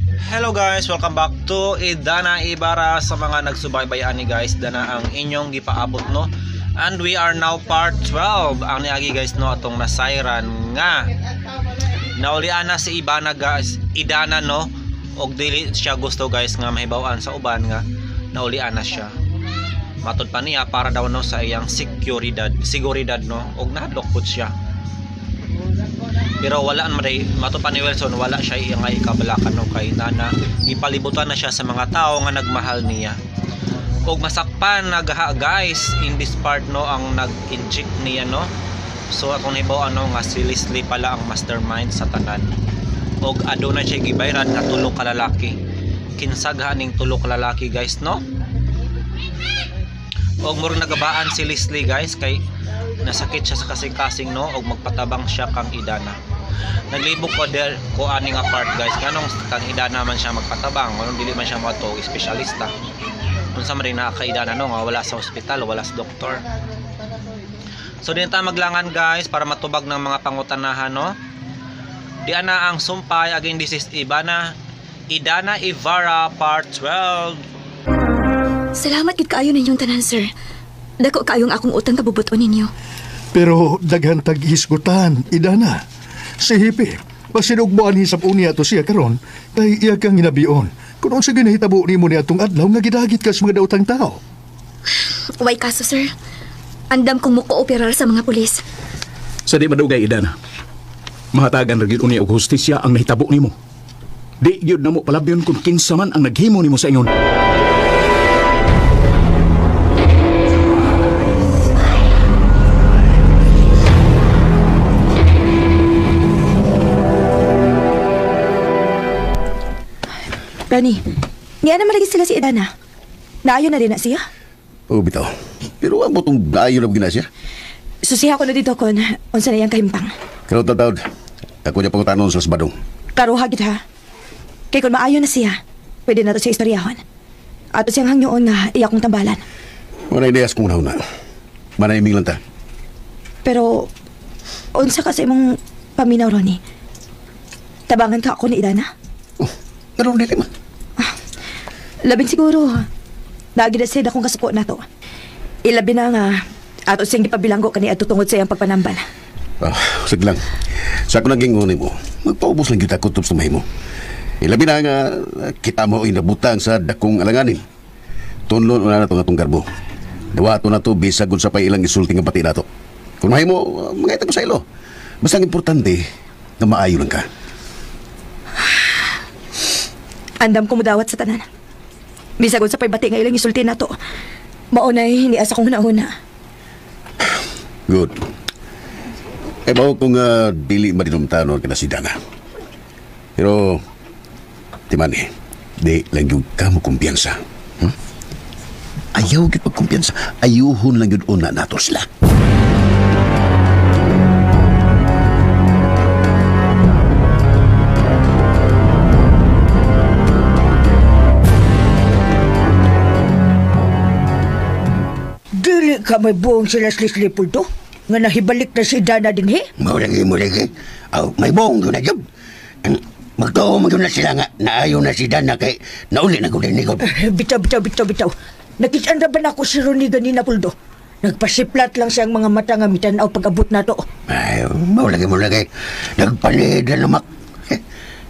Hello guys, welcome back to Idana Ibarra. Sa mga nagsubaybayan ni guys, dana ang inyong gipaabot no. And we are now part 12. Ang niagi guys no atong nasayran nga naulian na si Ibana guys, Idana no. Og dili siya gusto guys nga mahibaw-an sa uban nga naulian na siya. Matod pa niya para daw no sa iyang seguridad no. Og nahadlok pud siya. Pero wala matod pa ni Wilson, wala siya iyang ikabalakan no kay nana. Ipalibutan na siya sa mga tao nga nagmahal niya. Og masakpan nagha guys in this part no ang nag-inject niya no. So akong hibaw ano nga si Leslie pala ang mastermind sa tanan. Og aduna siya gibayran nga tulo ka lalaki. Kinsagha ning tulo ka lalaki guys no. Og murag nagabaan si Leslie guys kay nasakit siya sa kasing-kasing no og magpatabang siya kang Idana. Naglibok ko ani nga part guys kanong kang Idana man siya magpatabang, kanong dili man siya mato espesyalista. Unsa man rin nakaka-Idana no nga wala sa ospital, wala sa doktor. So din ta maglangan guys para matubag ng mga pangutanahan no. Di ana ang sumpay again, this is Idana Ibarra part 12. Salamat gid kaayo ninyong tanan, sir. Dako kaayong akong utang kabubuton ninyo. Pero daghan tag hisgutan, Idana. Si Hipi, pasinugmoan hisap unya to siya karon kay iya kang ginabion. Kung unsa ginahitabo nimo ni atong adlaw nga gidagit ka sa mga daotang tao. Way kaso, sir. Andam kong mukooperar sa mga pulis. Sa di madugay, Idana. Mahatagan ragid unya og hustisya ang nahitabo nimo. Di gyud namo palabyon kung kinsa man ang naghimo nimo sa ingon. Rani, niya naman lagi sila si Idana. Naayon na din na siya. Oo, bitaw. Pero ang butong naayon na ginasya. Susiha ko na dito kon, unsa na iyang kahimpang. Pero tatawad, ako niya pangutanon sa Sabadong. Klaro hagit ha. Kay kung maayon na siya, pwede na to siya istoryahon. Ato siyang hangyoon nga iya kong tambalan. Wala ideyas kung una. Manayiming lang ta. Pero, unsa ka sa imong paminaw, Ronnie? Tabangan ka ako ni Idana? Oh, pero hindi man. Labing siguro, nagidasid akong kasuko na to. Ilabi na nga, ato siyang ipabilanggo kani at tutungod sa iyang pagpanambal. Sige lang. Sa ako naging ngunay mo, magpaubos lang kita kutob sa mahimo. Ilabi na nga, kita mo inabutang sa dakong alanganin. Tunlon una na itong atong garbo. Dawato na to, bisagod sa pa ilang isulti nga pati na to. Kung mahimo, mga itag ko sa ilo. Basta ang importante, na maayo lang ka. Andam ko mudawat sa tanan. Bisagod sa paibati nga ilang isulti na to. Maunay, hindi asa kong hunahuna. Good. Eh, bawa kung dili madinumtanon ka na si Dana. Pero, timani, di lang yung kamo kumpiyansa. Ayaw yung pagkumpiyansa. Ayuhon lang yung una nato sila. Dili ka may buong sila Leslie Pulto? Nga nahibalik na si Dana din he? Maulagi. May buong doon na job. Magtoo na sila nga naayaw na si Dana kay nauli na gudin ni God. Bitaw. Nakitanda ba na ako si Ronnie ganina Pulto? Nagpasiplat lang siyang mga mata nga mitanaw pag-abot na to. Ay, maulagi. Nagpanida namak.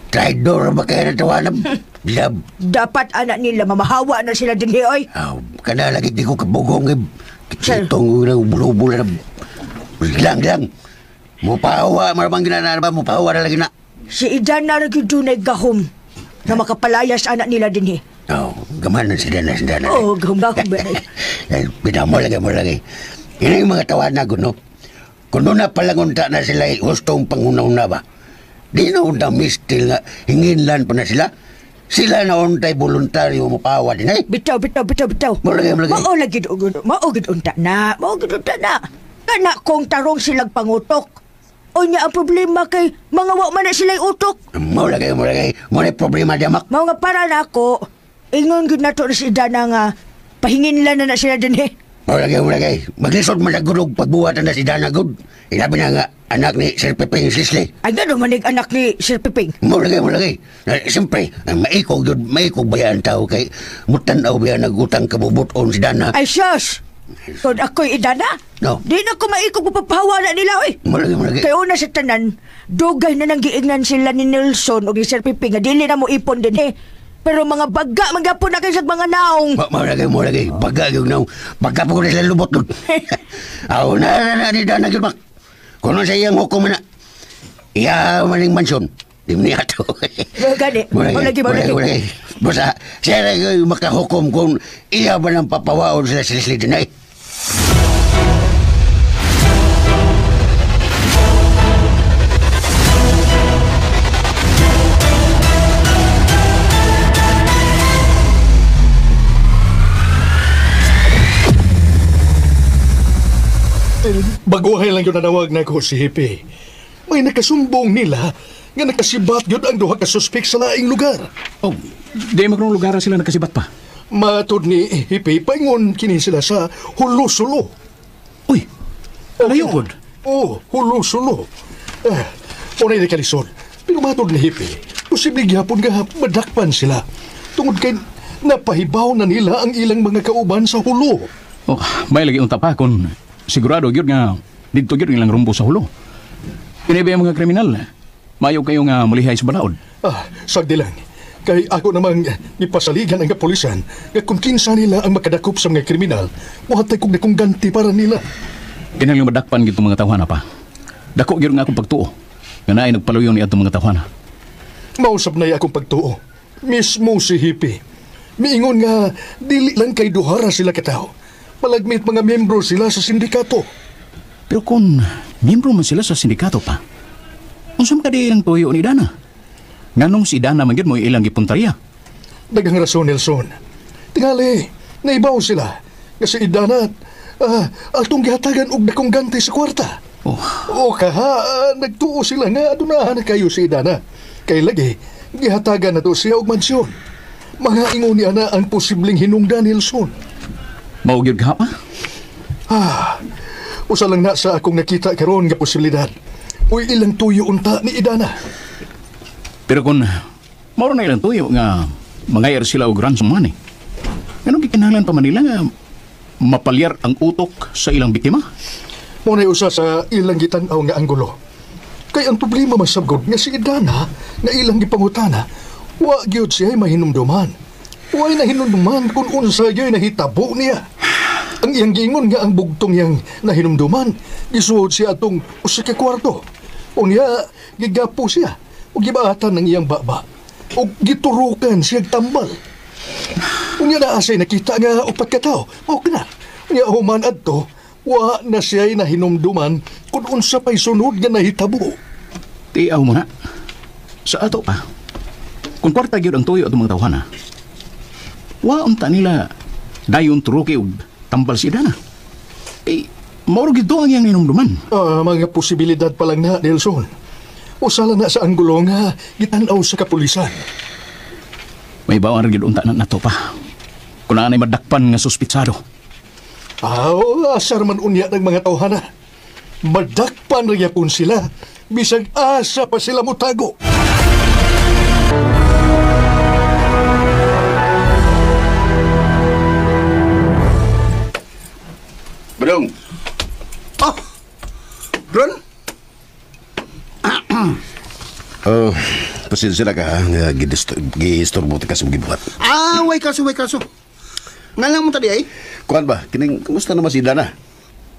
Traidor ba kaya natawanam? Lab. Dapat anak nila mamahawa na sila din he, oy. Kana lagi di ko kabugong eh. Kitong bulo-bulo na. Lang. Mupahawa, marabang ginana ba? Mupahawa na lagi na. Si Idana rin yung dunay gahom na makapalayas anak nila din he. Gaman na si Dana. Oo, gahom ba? Pinamo lagi. Yan yung mga tawanan ko, no? Kung doon na palangunta na sila, gustong panghuna-una ba? Di na unta mistil nga, hinginlan pa na sila. Sila na untay voluntaryo mupawa din ay. Bitaw. Mulagay. Maugid unta na. Kana kong tarong silang pangutok. O niya ang problema kay mga man na sila'y utok. Mulagay. Muna problema diyamak. Mga para na ako, ingon gud na to na si Dana nga, pahinginlan na sila din he. Mulagay. Maglisod man nagulog pagbuhatan na si Dana good. Inabi na nga, anak ni Sir Pepeng Sisley. Ay nga manig anak ni Sir Piping. Mo lagi. Siyempre, maikog bayan tao kay mutanaw ba nagutang kabubuton si Dana. Ay sus! Kung ako'y idana, No. di na ko maikog mapapahawa na nila, oy. Mo lagi. Kaya una sa tanan, dugay na nang giingnan sila ni Nelson o ni Sir Piping nga dili na mo ipon din eh. Pero mga baga, magyapon na kayo sa mga naong. Mo lagi. Baga yung naong. Baga po ko na sila lubot nun. Aw, na ni Dana yun, mak. Kung ano sa iyang hukom na, iya maling mansyon. Di mo niya ito. Gani, mo lagi. Basta, siya lagi makahukom kung iya ba ng papawaon sila sa Leslie din ay. Baguhay lang yun nanawag na ko si Hippie. May nakasumbong nila nga nakasibat yun ang duha ka suspek sa laing lugar. Oh, di magnong lugar sila nakasibat pa. Matod ni Hippie, paingon kini sila sa Hulo-Sulo. Uy, layo pod. Oh, Hulo-Sulo. Unay na kalison. Pero matod ni Hippie, posible gyapon nga madakpan sila. Tungod kay napahibaw na nila ang ilang mga kauban sa Hulo. Oh, may lagi unta pa kung sigurado gyud nga dito gyud ilang rumbo sa Hulo. Pinibay ang mga kriminal. Mayo kayo nga mulihay sa balaod. Sagdi lang. Kay ako namang ipasaligan ang kapulisan nga kung kinsa nila ang makadakop sa mga kriminal, muhatay kong nakong ganti para nila. Kinahanglan madakpan gyud tong mga tawhana pa. Dako gyud nga akong pagtuo. Nga naay nagpaluyon ni atong mga tawhana. Mausap na akong pagtuo. Mismo si Hippie. Miingon nga dili lang kay duhara sila katao. Malagmit mga membro sila sa sindikato. Pero kung miyembro man sila sa sindikato pa, unsam ka di ilang tuyo ni Dana? Nganong si Dana man gyud mo ilang gipuntarya? Daghang rason, Nelson. Tingali, naibaw sila. Kasi idana, atong gihatagan og dakong gantay sa kwarta. Oh, O kaha, nagtuo sila nga adunahan na kayo si idana. Kay lagi, gihatagan na to siya og mansyon. Mga ingon niya na ang posibleng hinungdan, Nelson. mao gyud ka pa? Usa lang na sa akong nakita karon nga posibilidad. Uy, ilang tuyo unta ni idana. Pero kung mao na ilang tuyo nga mangayar sila og ransom money, anong gikinahanglan pa man nila nga mapalyar ang utok sa ilang biktima? Muna'y usa sa ilang gitanaw nga anggulo. Kay ang problema masabgod nga si idana nga ilang gipangutana, wa gyud siya mahinumduman. Wa na hinumduman kung unsa gyud nahitabo niya. Ang iyang giingon nga ang bugtong yang nahinumduman, gisuod siya atong usa ka kwarto. Unya, gigapo siya, o gibaatan ng iyang baba, o giturukan siya tambal. Unya na asay nakita nga upat ka tao, o na. Unya human adto, wa na siya'y nahinumduman kung unsa pa'y sunod nga nahitabo. Tiaw mo na. Sa ato pa, kung kwarta gyud ang tuyo atong mga tawhana, wa unta nila dayon turuki og tambal si Dana. Mao gyud ang iyang hinumduman. Mga posibilidad pa lang na, Nelson. Usa lang na sa anggulo nga gitanaw sa kapulisan. May bawang gyud unta na nato pa. Kung anay madakpan nga suspitsado. Asar man unya ng mga tawhana. Madakpan rin yapon sila. Bisag asa pa sila mutago. Badong, Ron? pasensya na ka ha, nga gistorbo ka sa mga gibuhat. Way kaso. Nga lang mo tadi ay? Kuan ba, kining, kumusta naman si Dana?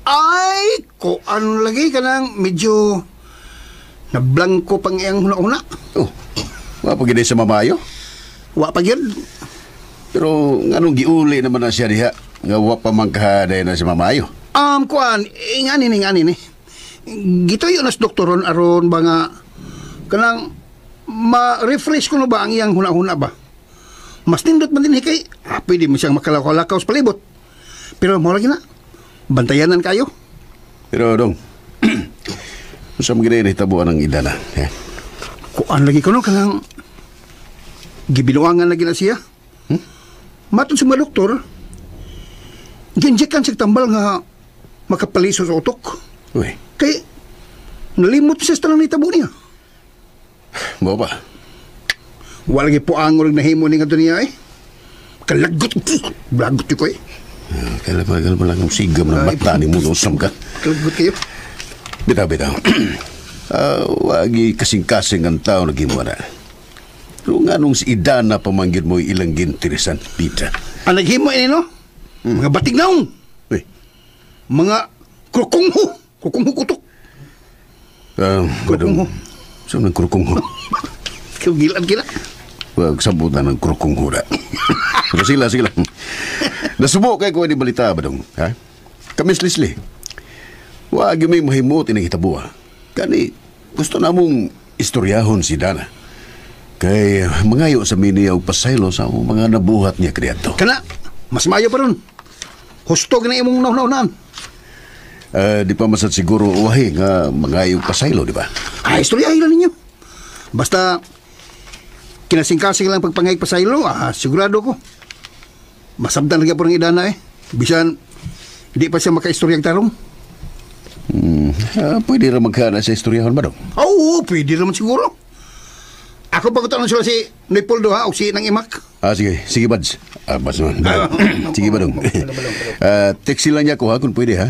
Ay, ko ano lagi ka nang medyo nablangko pang iyang huna-huna. Oh, wa pa gid sa mamayo. Wa pa gyud. Pero nganong giuli naman na siya diha, nga wa pa man kahaday na si mamayo. Kuan, ingani ni. Gitoy unas doktoron aron ba nga kanang ma-refresh ko no ba ang iyang huna-huna ba? Mas nindot man din kay pwede mo siyang makalakaw-lakaw sa palibot. Pero mo lagi na, bantayanan kayo. Pero dong, sa mga nahitabuan ng idana. Kuan lagi ko no, kanang gibinuangan lagi na siya. Matod sa mga doktor, ginjekan siya tambal nga makapaliso sa utok. Uy, Kay, Nalimot siya sa talang nitabo niya. Mo ba? Wala lagi po angol na himo ni nga niya eh. Kalagot. Blagot ko eh. Kailan lang ang sigam ng mata ni mo usam ka. Kalagot kayo. Bitaw. Wagi kasing-kasing ang tao naging mo na. Pero nga nung si Idana pamanggid mo ilang ginteresan, Pita. Ang naghimo ini no? Mga batig naong. Uy, Mga krukungho. Krukungho kutok. Badong, saan ang krukong ho? Kigilan kila. Huwag sabutan ng krukong ho na. Pero sila. Nasubo kayo ko ni balita, Badong. Ha? Kamis Lisli. Huwag yung may mahimot inahitabuha. Kani, gusto na mong istoryahon si Dana. Kay mangayo sa miniyaw pasaylo sa mga nabuhat niya kriyato. Kana, mas mayo pa ron. Hustog na imong naunaunan. Di pa masad siguro uwahi nga mangayo pasaylo, di ba? Istorya ilan ninyo. Basta, kinasingkasing lang pagpangayag pasaylo, sigurado ko. Masabdan lagi po ng Idana eh. Bisan, di pa siya makaistoryang tarong. Pwede rin magkana sa istoryahon ba, Dong? Oo, pwede naman siguro. Ako pagkutanong sila si Nipoldo o si Nang Imak. Sige, Bads. Bads naman. Sige, Badong. Text lang niya ko ha, kung pwede ha.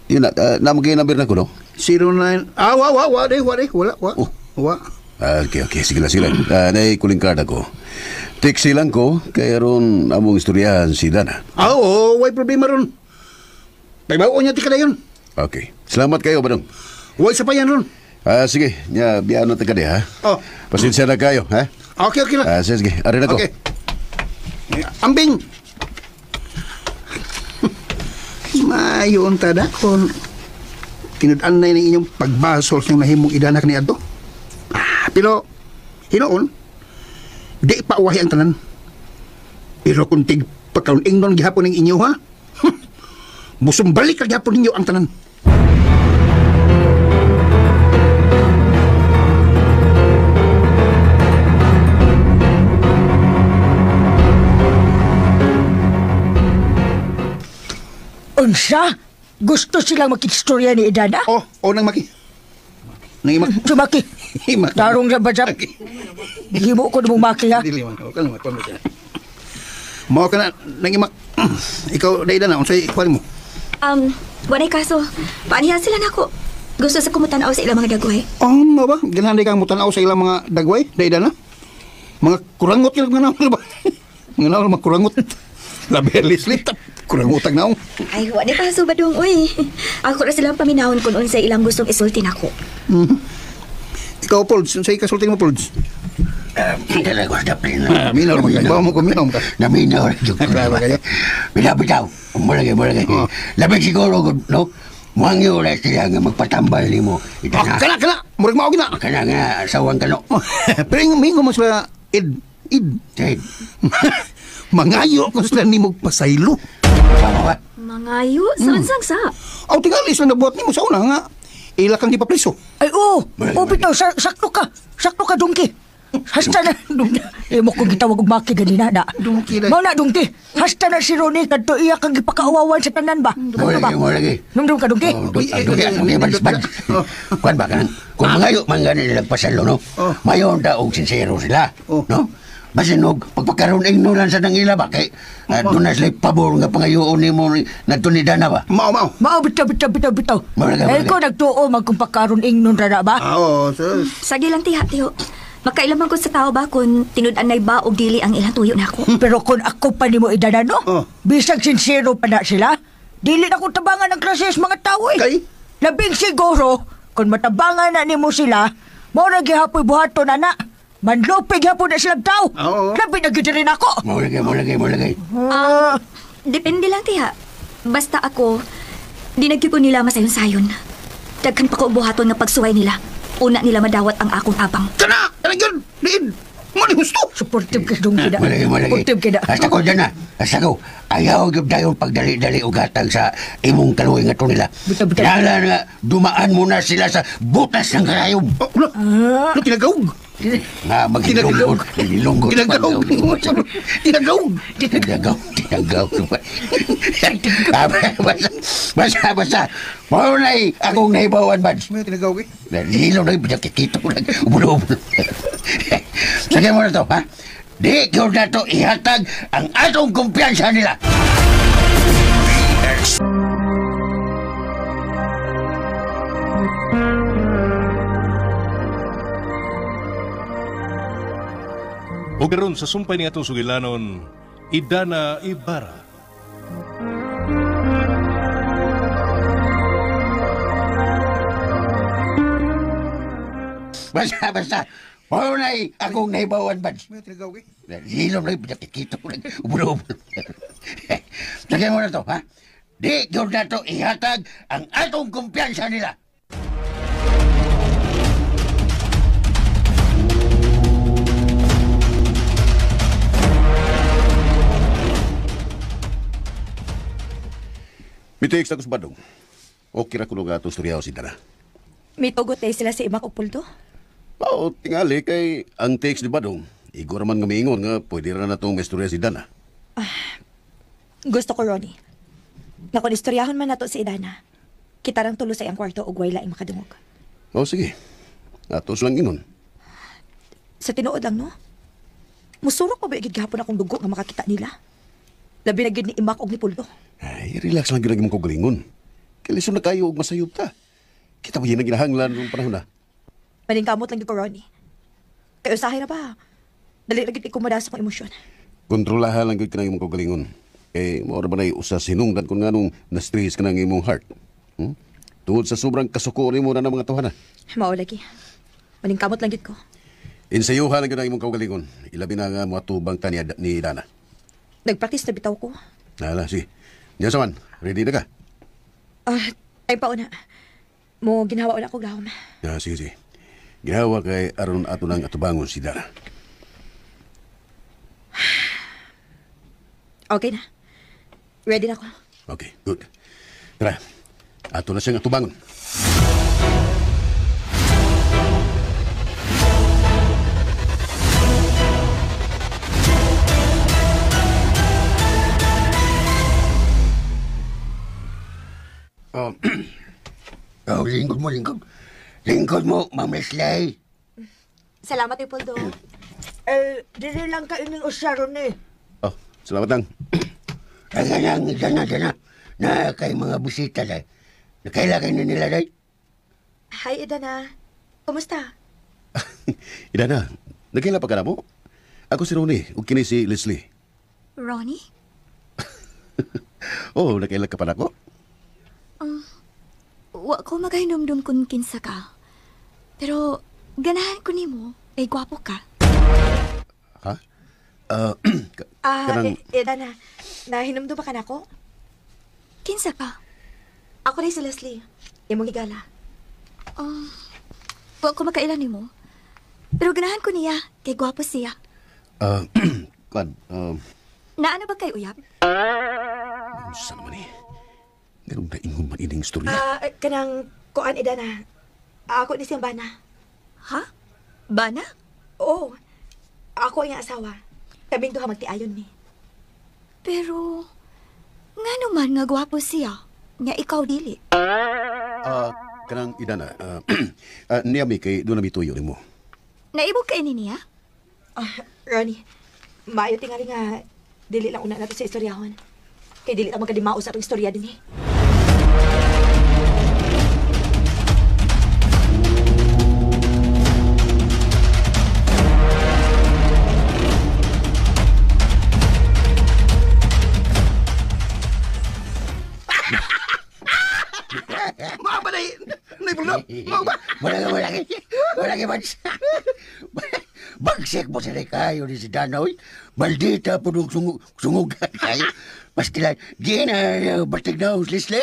Yun na, naman kayo number na ko, no? 09... Wala. Okay. Sige lang. Naay kuling card ako. Text lang ko, kaya ron among istoryahan si Dana. Oo, way problema ron. Pagbaon niya tika na yun. Okay. Salamat kayo, Badong. Way sa pa yan ron. Sige, biyano taga di, ha? Oh. Pasensya na kayo, ha? Okay lang. Sige, arin ako. Okay. Ambing! Mayon tada kung tinudaan na yung inyong pagbasol sa nahimong Idana ni Adto. Pero, hinoon, di pa uwahi ang tanan. Pero kung tig pagkaroon ingnon gihapon ng inyo, ha? Musong balik ang gihapon ninyo ang tanan. Unsa? Gusto silang makikistorya ni Idana? Nang Maki. Nang Imak. Sumaki. Imak. Tarong sa bajap. Himo ko na mong maki ha. Dili man. Mao ka na, Nang Imak. Ikaw, Idana, unsay ikuan mo? Wanay kaso. Paanihan sila nako. Gusto sa kumutanaw sa ilang mga dagway. Ano ba? Ganahanay kang mutanaw sa ilang mga dagway, Idana? Mga kurangot yun nga naman ba? Mga naman, mga kurangot. Labelis litap. Kurang utang naong. Ay, wanay kaso ba dong, uy. Ako na silang paminahon kung unsay ilang gustong isulti nako. Ikaw, Polds, unsay kasulti mo, Polds? Talaga sa pin. Minaw mo kayo. Bawa mo kuminom ka. Naminaw rin yung Grabe kayo. Bitaw. Mulagay. Labig siguro, no? Muangyo ulit sila nga magpatambal ni mo. Kana. Murag maog na. Kana nga, sawang kano. Pero yung mingo mo sila, Id. Mangayo kung sila ni mo pasaylo. Sama ba? Mangayo? Saan sa? Tingali sila nabuhat ni mo sa una nga. Ila kang di pa preso. Ay, bitaw, sakto ka, Dungki. Hasta na, Dungki. Mo kong gitawag og maki ganina na. Dungki na. Mau na, Dungki. Hasta na si Ronnie, kadto iya kang gipakaawawan sa tanan ba? Mulagi. Numdum ka, Dungki. Bad. Kuan ba ka nang? Kung mangayo, mangganin nilang pasalo, no? Mayon daog sincero sila, no? Basinog, pagpagkaroon ignoran sa nangila ba? Kay, doon na sila pabor nga pangayoon ni mo na tunida na ba? Mao. Mao, bitaw. Mulagi. Ay, ko nagtuo, magkumpakaroon ingnon rana ba? Sir. Sagi lang tiyo. Magkailaman ko sa tao ba kung tinud-an na ba o dili ang ilang tuyo nako. Pero kung ako pa ni mo Idana, no? Bisag sincero pa na sila, dili na ko tabangan ang klases mga tao eh. Kay? Labing siguro, kung matabangan na ni mo sila, mo na gihapoy buhato na na. Manlupig hapon na silang tao. Labi na gid rin ako. Mulagi. Depende lang tiya. Basta ako, di nagyupo nila masayon-sayon. Daghan pa ko buhaton nga pagsuway nila. Una nila madawat ang akong abang. Kana yun. Diin. Mali gusto. Supportive ka dong kida. Mulagi. Supportive kida. Hasta ko dyan na. Hasta ko. Ayaw gyud dayon pagdali-dali og gatag sa imong kaluoy nga to nila. Bitaw. Nala nga dumaan muna sila sa butas ng karayom. Ano tinagawag? Nga maghilunggod. Tinagawag. Tinanggaw naman. Basta. Maunay akong naibawan, Mads. May tinagaw kay. Nalilo na yung pinakikito lang. Ubulo-ubulo. Sagay mo na to, ha? Di ko na to ihatag ang atong kumpiyansa nila. O karon sa sumpay ni atong sugilanon, Idana Ibarra. Basta. Maunay akong naibawan, Mads. May tinagaw kay. Nalilo na yung pinakikito lang. Ubulo-ubulo. Sagay mo na to, ha? Di ko na to ihatag ang atong kumpiyansa nila. Mitex ako sa badong. Okay ra kuno nga itong storyaw si Dana. May tugot tayo sila sa imak o pulto? Oo, tingali kay ang text ni badong. Igor man nga miingon nga pwede ra na itong may storya si Dana. Gusto ko, Ronnie. Na kung istoryahon man nato si Idana, kita rang tulo sa iyang kwarto o guway laing makadungog. Oo, sige. Atos lang ingon. Sa tinuod lang, no? Musurok pa ba igid gahapon akong dugo nga makakita nila? Labi na gid ni Imak og ni Pulto. Ay, relax lang ginagin mong kagalingon. Kailan na kayo og masayop ta. Kita ba yun ang ginahanglan ng panahon na? Maningkamot lang gid ko, Ronnie. Kaya usahay na ba? Dali na gid ikumada sa kong emosyon. Kontrolahan lang gud kanang imong kagalingon. Kay mao ra ba nay usa sinungdan kun nganong na-stress ka ng imong heart. Tungod sa sobrang kasuko mo na ng mga tawhana. Mao lagi. Maningkamot lang gid ko. Insayuhan lang gud ang imong kagalingon. Ilabi na nga matubang ta ni Dana. Nagpractice na bitaw ko. Nala, sige. Diyan saman, ready na ka? Ay pa una. Mo ginawa una ko gahom. Sige. Ginawa kay aron ato ng atubangon si Dana. Okay na. Ready na ako. Okay, good. Tara, ato na siyang atubangon. Lingkod mo. Lingkod mo, Ma'am Leslie. Salamat, Ipoldo. Dili lang ka ining usyaron eh. Oh, salamat lang. Dana. Na kay mga bisita day. Nakailagay na nila day. Hi, Idana. Kumusta? Idana, nagkila pa ka na mo? Ako si Ronnie, ug kini si Leslie. Ronnie? Oh, nagkila ka pa na ko? Wa ko magahinumdum kun kinsa ka. Pero ganahan ko nimo, ay gwapo ka. Ha? Idana, nahinumdo ba ka na ako? Kinsa ka? Ako rin si Leslie. Imong higala. Wa ko makailan nimo. Pero ganahan ko niya, kay gwapo siya. Naano ba kay uyab? Saan naman eh? Ganun na ingon man ining storya. Kanang kuan, Idana. Ako ni siyang bana. Ha? Bana? Oo. Ako ang asawa. Kaming duha magtiayon ni. Pero, nga naman nga gwapo siya. Nga ikaw dili. Kanang Idana, niyami kay doon na mituyo ni mo. Naibog ka ini niya? Ronnie, maayo tingali nga dili lang una nato sa istoryahon. Kay dili ta magkadimao sa atong istorya din eh. Mga ba na Pulto? Mga ba? Malaki, Mads. Bagsik mo sila kayo ni si Danoy. Maldita po nung sungugan kayo. Pastilan, di na bastig na Leslie.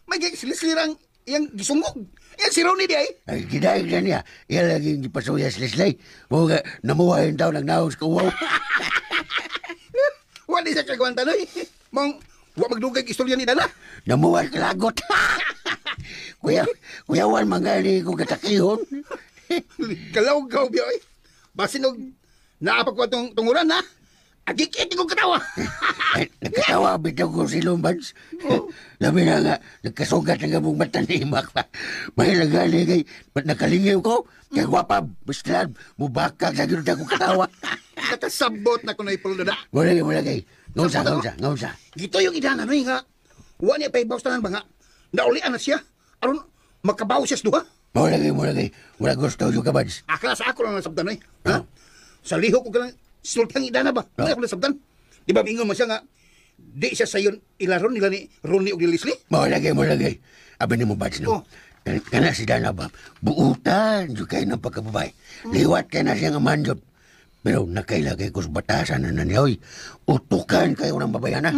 May silisirang yang gisungog. Yan si Ronnie di ay. Ay, ginaig na niya. Yan lagi yung pasuya si Leslie. Mga namuhayin daw ng naos ko, wow. Wala sa kagawang tanoy. Mong, wa magdugay istorya ni Dana. Namuhay kalagot. Kuyawan mga ni kong katakihon. Galaw-gaw biyo ay. Basin og naapag ko tunguran ha. Agikit ko katawa. Ay, nagkatawa bitaw ko si Lombans. Labi na nga, nagkasugat ng among mata ni Imak pa. May lagali kay, ba't nakalingaw ko? Kaya gwapa, basta mubakag sa ginod ako katawa. Nakasabot na ko na ipulda. Wala kay. Ngawsa. Gito yung idana no nga. Wa niya pa ibaw tanan ba nga. Naulian na siya. Aron makabaw siya sa duha. Wala kay. Wala gusto yung kabads. Akala sa ako lang nasabdan eh. Ha? Sa liho ko ka lang sultang idana ba? Wala ko nasabdan. Di ba bingon mo siya nga di siya sayon ilaron nila ni Ronnie ug ni Leslie? Wala kay. Abi ni mo bads no. Kana si Dana ba? Buutan yung kayo ng pagkababay. Liwat kayo na siya nga manjot. Pero nakailagay ko sa batasan na nanyaw. Utukan kayo ng babayana.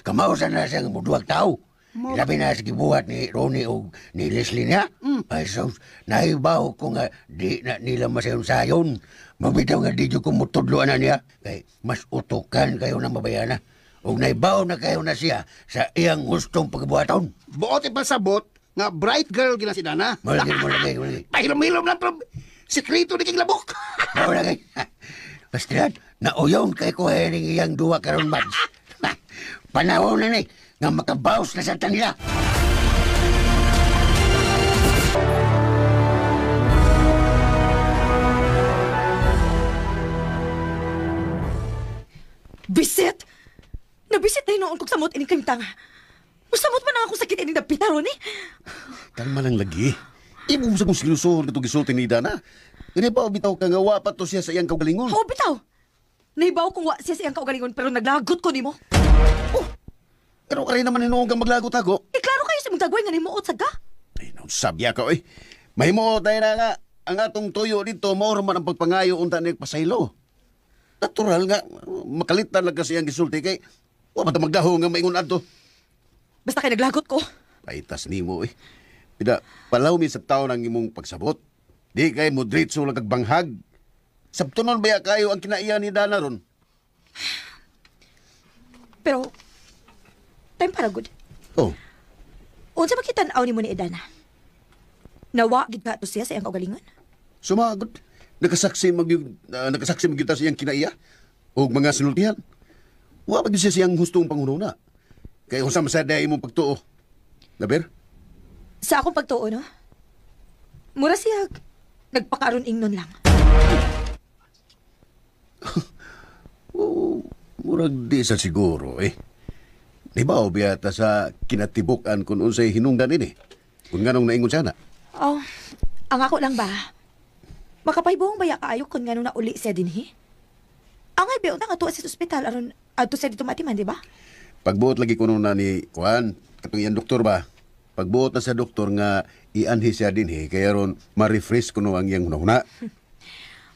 Kamausan na siya ng muduwag tao. Labi na sa gibuhat ni Ronnie o ni Leslie niya. Ay so, naibaw ko nga di na nila masayon-sayon. Mabitaw nga di ko mutudloan na niya. Kay mas utukan kayo ng babayana. O naibaw na kayo na siya sa iyang gustong pagbuhaton. Buot ipasabot nga bright girl gina si Dana. Malagay. Pahilom-hilom na to. Sekreto di kay labok. Malagay. Bastilan, nauyaw kay ko hering iyang duwa karon mads. Panahon na nga makabaws na sa tanila. Bisit! Nabisit na hinoon kong samot ining kantang. Musamot man na ako sakit ining napita, Ronnie. Kalma lang lagi. Ibong sa kong silusohon na itong gisulti ni Dana. Ganyan pa bitaw ka nga wapat to siya sa iyang kaugalingon. Oo, bitaw! Naibaw kong wa siya sa iyang kaugalingon pero naglagot ko ni mo. Pero kaya naman hinuong kang maglagot ako. Klaro kayo sa mong dagway nga ni mo sa ga. Ay, sabya ka, oy. Mahimo tayo na nga. Ang atong tuyo dito, mauraman ang pagpangayo unta ni pasaylo. Natural nga, makalitan lang kasi ang gisulti kay wala man magdaho nga maingon adto. Basta kay naglagot ko. Paitas nimo eh. Pida, palaw mi sa tao ng imong pagsabot. Di kay mo diretso lang kagbanghag. Sabtunon baya kayo ang kinaiya ni Dana ron. Pero, time para good. Oh, Unsa ba kita naaw ni mo ni Edana? Nawa gid ka to siya sa iyang kaugalingon? sumagot. Nakasaksi magyud ta siyang kinaiya o mga sinultihan. Wa pa gyud siya siyang hustong panguna. Kay unsa man sa day imong pagtuo. Laber? Sa akong pagtuo, no? Mura siya nagpakaroon ingnon lang. Murag di sa siguro eh. Di ba biyata sa kinatibukan kung unsay hinungdan ini? Kung nganong naingon siya na. Oh, ang ako lang ba? Makapaybong baya kaayo kung nga nung nauli siya din, he? Ang ay biyo na nga tuwa sa ospital aron adto siya dito matiman, di ba? Pagbuot lagi kuno na ni Kuan, katong iyang doktor ba? Pagbuot na sa doktor nga ianhi siya din kaya ron ma-refresh kuno ang iyang hunahuna.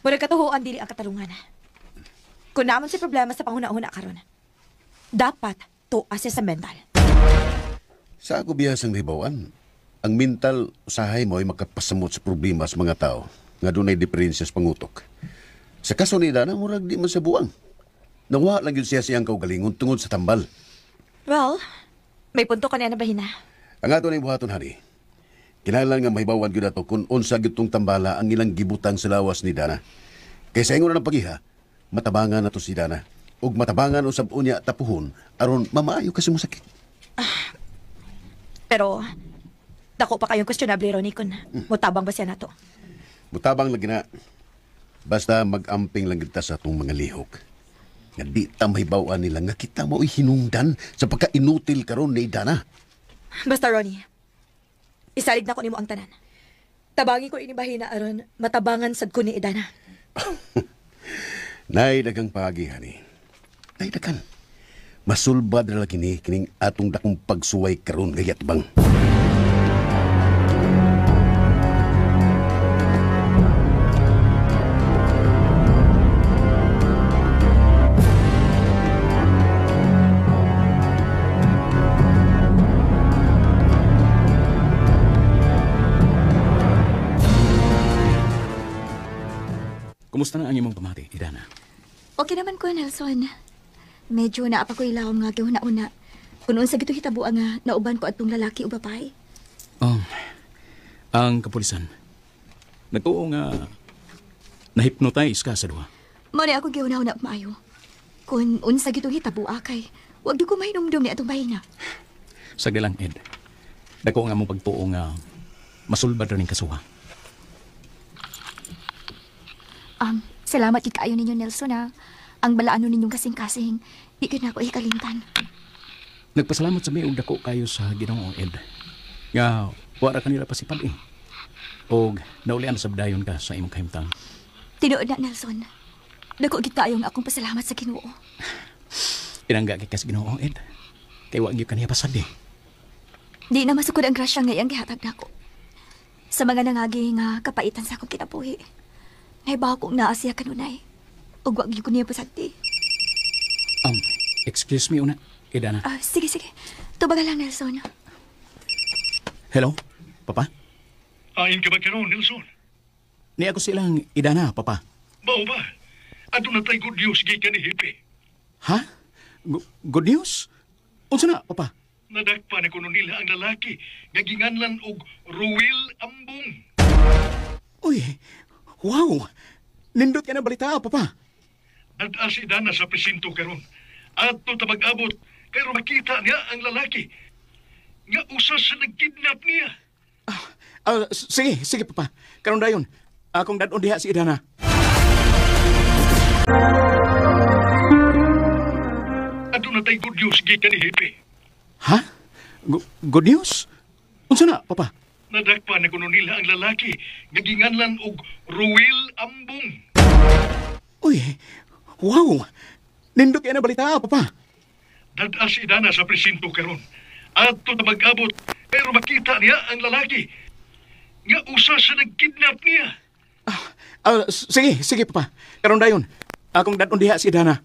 Mura katuhuan dili ang katarungan. Kung naman si problema sa panghuna-huna karon, dapat tuwa siya sa mental. Sa ako biyasang nahibawan, ang mental usahay mo ay makapasamot sa problema sa mga tao nga dunay diferensya sa pangutok. Sa kaso ni Dana, murag di man sa buwang. Nawa lang yun siya siyang kaugalingon tungod sa tambal. Well, may punto ka niya na bahina. Ang ato na buhaton, Hani. Kinahanglan nga mahibawan gyud ato kung unsa gyud tong tambala ang ilang gibutang sa lawas ni Dana. Kaysa ingon na ng pagiha, matabangan na to si Dana. Ug matabangan usab unya tapuhon aron mamaayo kasi mo sakit. Pero, dako pa kayong questionable, Ronnie, kung mutabang ba siya na to? Mutabang lagi na. Basta mag-amping lang kita sa atong mga lihok. Nga di ta mahibawan nila nga kita mo hinungdan sa pagka-inutil karon ni Dana. Basta, Ronnie, isalig na ko nimo ang tanan. Tabangin ko inibahina aron matabangan sad ko ni Edana. Nay dagang pagihan ni. Nay dagan. Masulbad ra lagi ni kining atong dakong pagsuway karon gayat bang. Kumusta na ang imong pamati, Idana? Okay naman ko, Nelson. Medyo naapa ko ilawom nga gihuna-una. Kung unsa gito hitabo nga nauban ko atong lalaki o babae. Ang kapulisan. Nagtuo nga na-hypnotize ka sa duha. Mari ako gihuna-una maayo. Kung unsa gitong hitabo kay, wag di ko mahinumdum ni atong bahina. Sagdi lang, Ed. Dako nga mong pagtuo nga masulbad rin kasuha. Salamat gid kaayo ninyo, Nelson, ha. Ang balaano ninyong kasing-kasing, di ko na ako ikalimtan. Nagpasalamat sa may og dako kayo sa Ginoo, Ed. Nga, wala kanila pasipad eh. Og naulian sa badayon ka sa imong kahimtang. Tinuod na, Nelson. Dako gid kaayo nga akong pasalamat sa Ginoo. Pinangga kay kas Ginoo, Ed. Kay wa gyud kaniya pasad eh. Di na masukod ang grasya nga iyang gihatag nako. Sa mga nangagi nga kapaitan sa akong kinabuhi. Naibaw kong naa siya kanunay. Ug wa gyud ko niya pasagdi. Excuse me una, Idana. Sige. Tubaga lang, Nelson. Hello, Papa? Ain ka ba karon, Nelson? Ni ako silang Idana, Papa. Mao ba? Ato na tayo good news gikan ni Hipe. Ha? Good news? Unsa na, Papa? Nadakpa na kuno nila ang lalaki nga ginganlan og Ruel Ambong. Uy, wow! Nindot ka na balita, Papa. Ad-a si Dana sa presinto karon. Ato ta mag-abot kay makita niya ang lalaki nga usa sa nagkidnap niya. Sige, Papa. Karon dayon, akong dadon diha si Idana. Ato na tayo good news gikan ni Hipe. Ha? Good news? Unsa na, Papa? Nadakpa na kuno nila ang lalaki nga ginganlan og Ruel Ambong. Uy, wow! Nindot ka na balita, Papa. Dad-a si Dana sa presinto karon. Ato ta mag-abot pero makita niya ang lalaki nga usa sa nagkidnap niya. Sige, Papa. Karon dayon, akong dadon diha si Idana.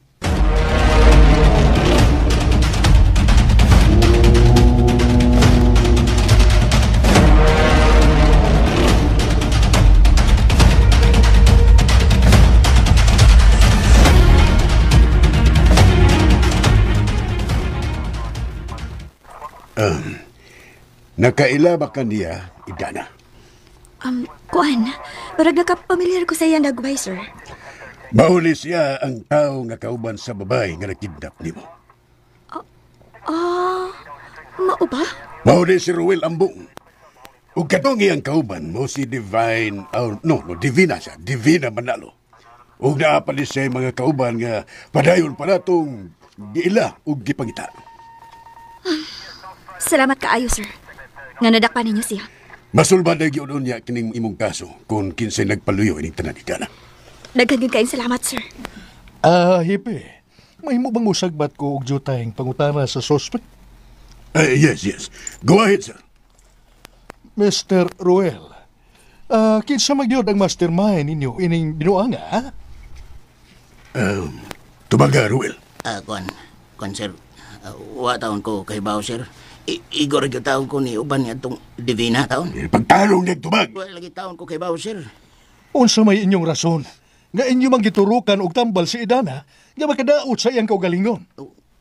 Nakaila ba ka niya, Idana? Kuan, parang nakapamilyar ko sa iyang nagway, sir. Mahuli siya ang tao nga kauban sa babae nga nakidnap nimo. Mao ba? Mahuli si Ruel Ambong. Ug katong iyang kauban mo si Divina siya, Divina Manalo. Ug naapali siya mga kauban nga padayon pala tong giila ug gipangita. Salamat kaayo, sir. Nga nadakpan ninyo siya. Masulbad na gyud niya kining imong kaso kung kinsay nagpaluyo ining tanan Idana. Daghan gyud kayong salamat, sir. Hipe, may mo bang usagbat ko og jutayng pangutana sa suspect? Yes. Go ahead, sir. Mr. Ruel, kinsa magyod ang mastermind ninyo ining binuanga, ha? Tubaga, Ruel. Kwan, sir. Wa taon ko kay Bao, sir. Igor yung taon ko ni uban niya itong Divina taon. Pagtalong niya tubag. Wala lagi taon ko kay Bao, sir. Unsa may inyong rason nga inyo mang giturukan og tambal si Idana nga makadaot sa iyang kaugalingon?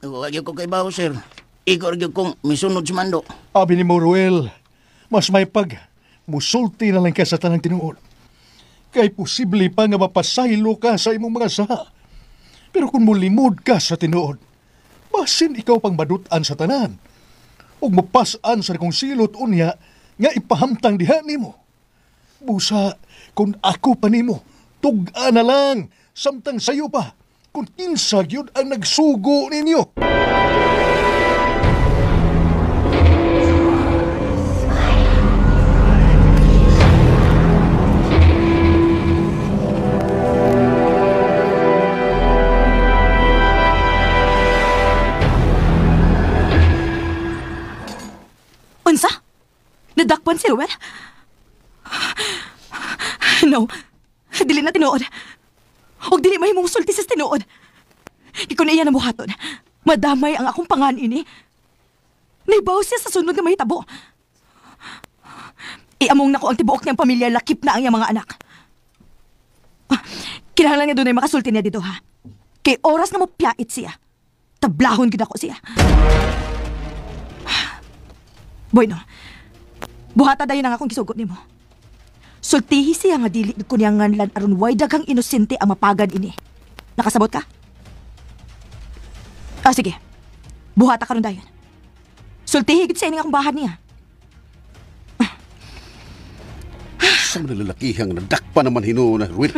Wala ko kay Bao, sir. Igor yung kong misunod si Mando. Abi ni mo, Ruel, mas may musulti na lang ka sa tanang tinuod. Kay posible pa nga mapasaylo ka sa imong mga saha. Pero kung mulimod ka sa tinuod, basin ikaw pang badutan sa tanan. Ug mapasan sa kong silot unya nga ipahamtang diha nimo. Busa, kung ako pa nimo, tug-a na lang, samtang sayo pa, kung kinsa gyud ang nagsugo ninyo. Unsa? Nadakpan si Ruel? No. Dili na tinuod. Og dili mahimong sulti sa tinuod. Ikaw na iya na buhaton. Madamay ang akong pangan ini. Naibaw siya sa sunod nga mahitabo. Iamong na ko ang tibuok niyang pamilya, lakip na ang iyang mga anak. Kinahanglan niya doon ay makasulti niya dito, ha? Kay oras na mo piyait siya. Tablahon gid ako siya. Bueno, buhata dayon ang akong gisugot nimo. Sultihi siya nga dili ko niya nganlan aron way daghang inosente ang mapagad ini. Nakasabot ka? Sige. Buhata ka ron dayon. Sultihigit sa ining akong bahan niya. Sa mga lalakihang nadakpa naman hinuon na, Ruel.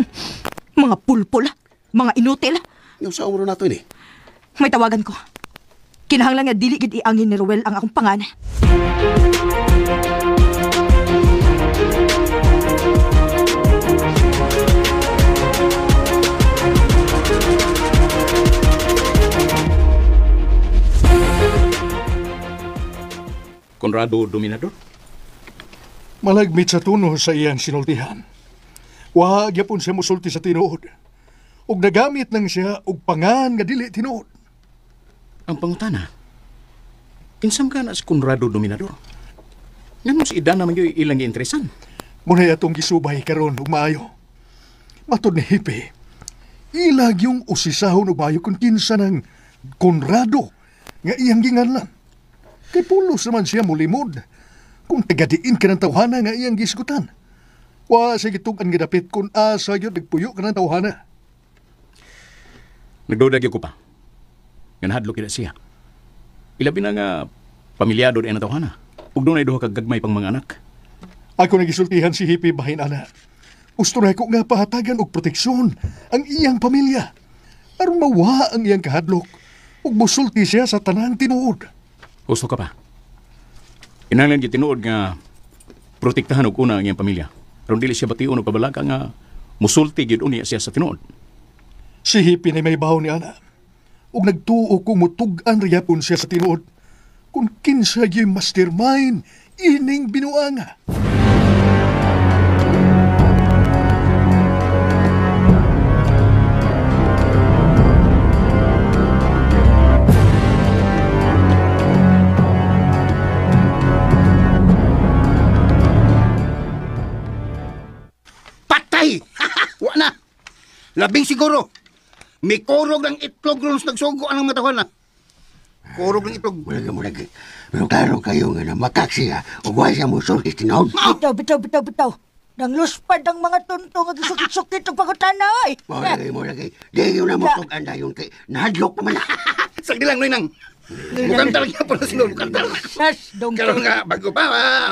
Mga pulpul. Mga inutil. Yung sa umro nato ini. May tawagan ko. Kinahanglan nga dili gid iangin ni Ruel ang akong pangan. Conrado Dominador? Malagmit sa tuno sa iyang sinultihan. Wa gyapon siya musulti sa tinuod. Ug nagamit nang siya og pangan nga dili tinuod. Ang pangutana, kinsam ka na si Conrado Dominador? Nga si Idana man yung ilang interesan. Muna'y atong gisubay karon ug maayo. Matod ni Hipe, ilag yung usisahon ug maayo kung kinsa ng Conrado nga iyang ginganlan. Kay pulos naman siya mulimod kung tagadiin ka ng tawhana nga iyang gisgutan. Wa sa gitugan nga dapit kung asa yun nagpuyo ka ng tawhana. Nagdudag ko pa. Nga nahadlo kita siya. Ilabi na nga pamilyado na tawhana. Ug doon ay duha kag gagmay pang mga anak. Ako nagisultihan si Hippie bahin ana. Gusto na ko nga pahatagan og proteksyon ang iyang pamilya. Aron mawa ang iyang kahadlok ug musulti siya sa tanang tinuod. Gusto ka pa. Inanglan gyud tinuod nga protektahan og una ang iyang pamilya. Aron dili siya bation og pabalaga nga musulti gyud unya siya sa tinuod. Si Hippie na may bahaw ni ana. Ug nagtuo ko mutug-an riyapon siya sa tinuod. Kung kinsa yung mastermind, ining binuanga. Patay! Wa na! Labing siguro. May korog ng itlog ron sa nagsugo ang mga tawanan. Korog ng itlog. Mulaga. Pero klaro kayo nga na makaksi ha. O wala siya mo sulti tinawag. Bitaw. Nang luspad ang mga tuntong at sukit-sukit ang pagkutanay. Mulagay. Di yun na mo tug-anda yun kay nahadlok naman na. Sagdi lang, Noy Nang. Bukan talaga po na sinul. Bukan talaga. Karo nga, bago pa,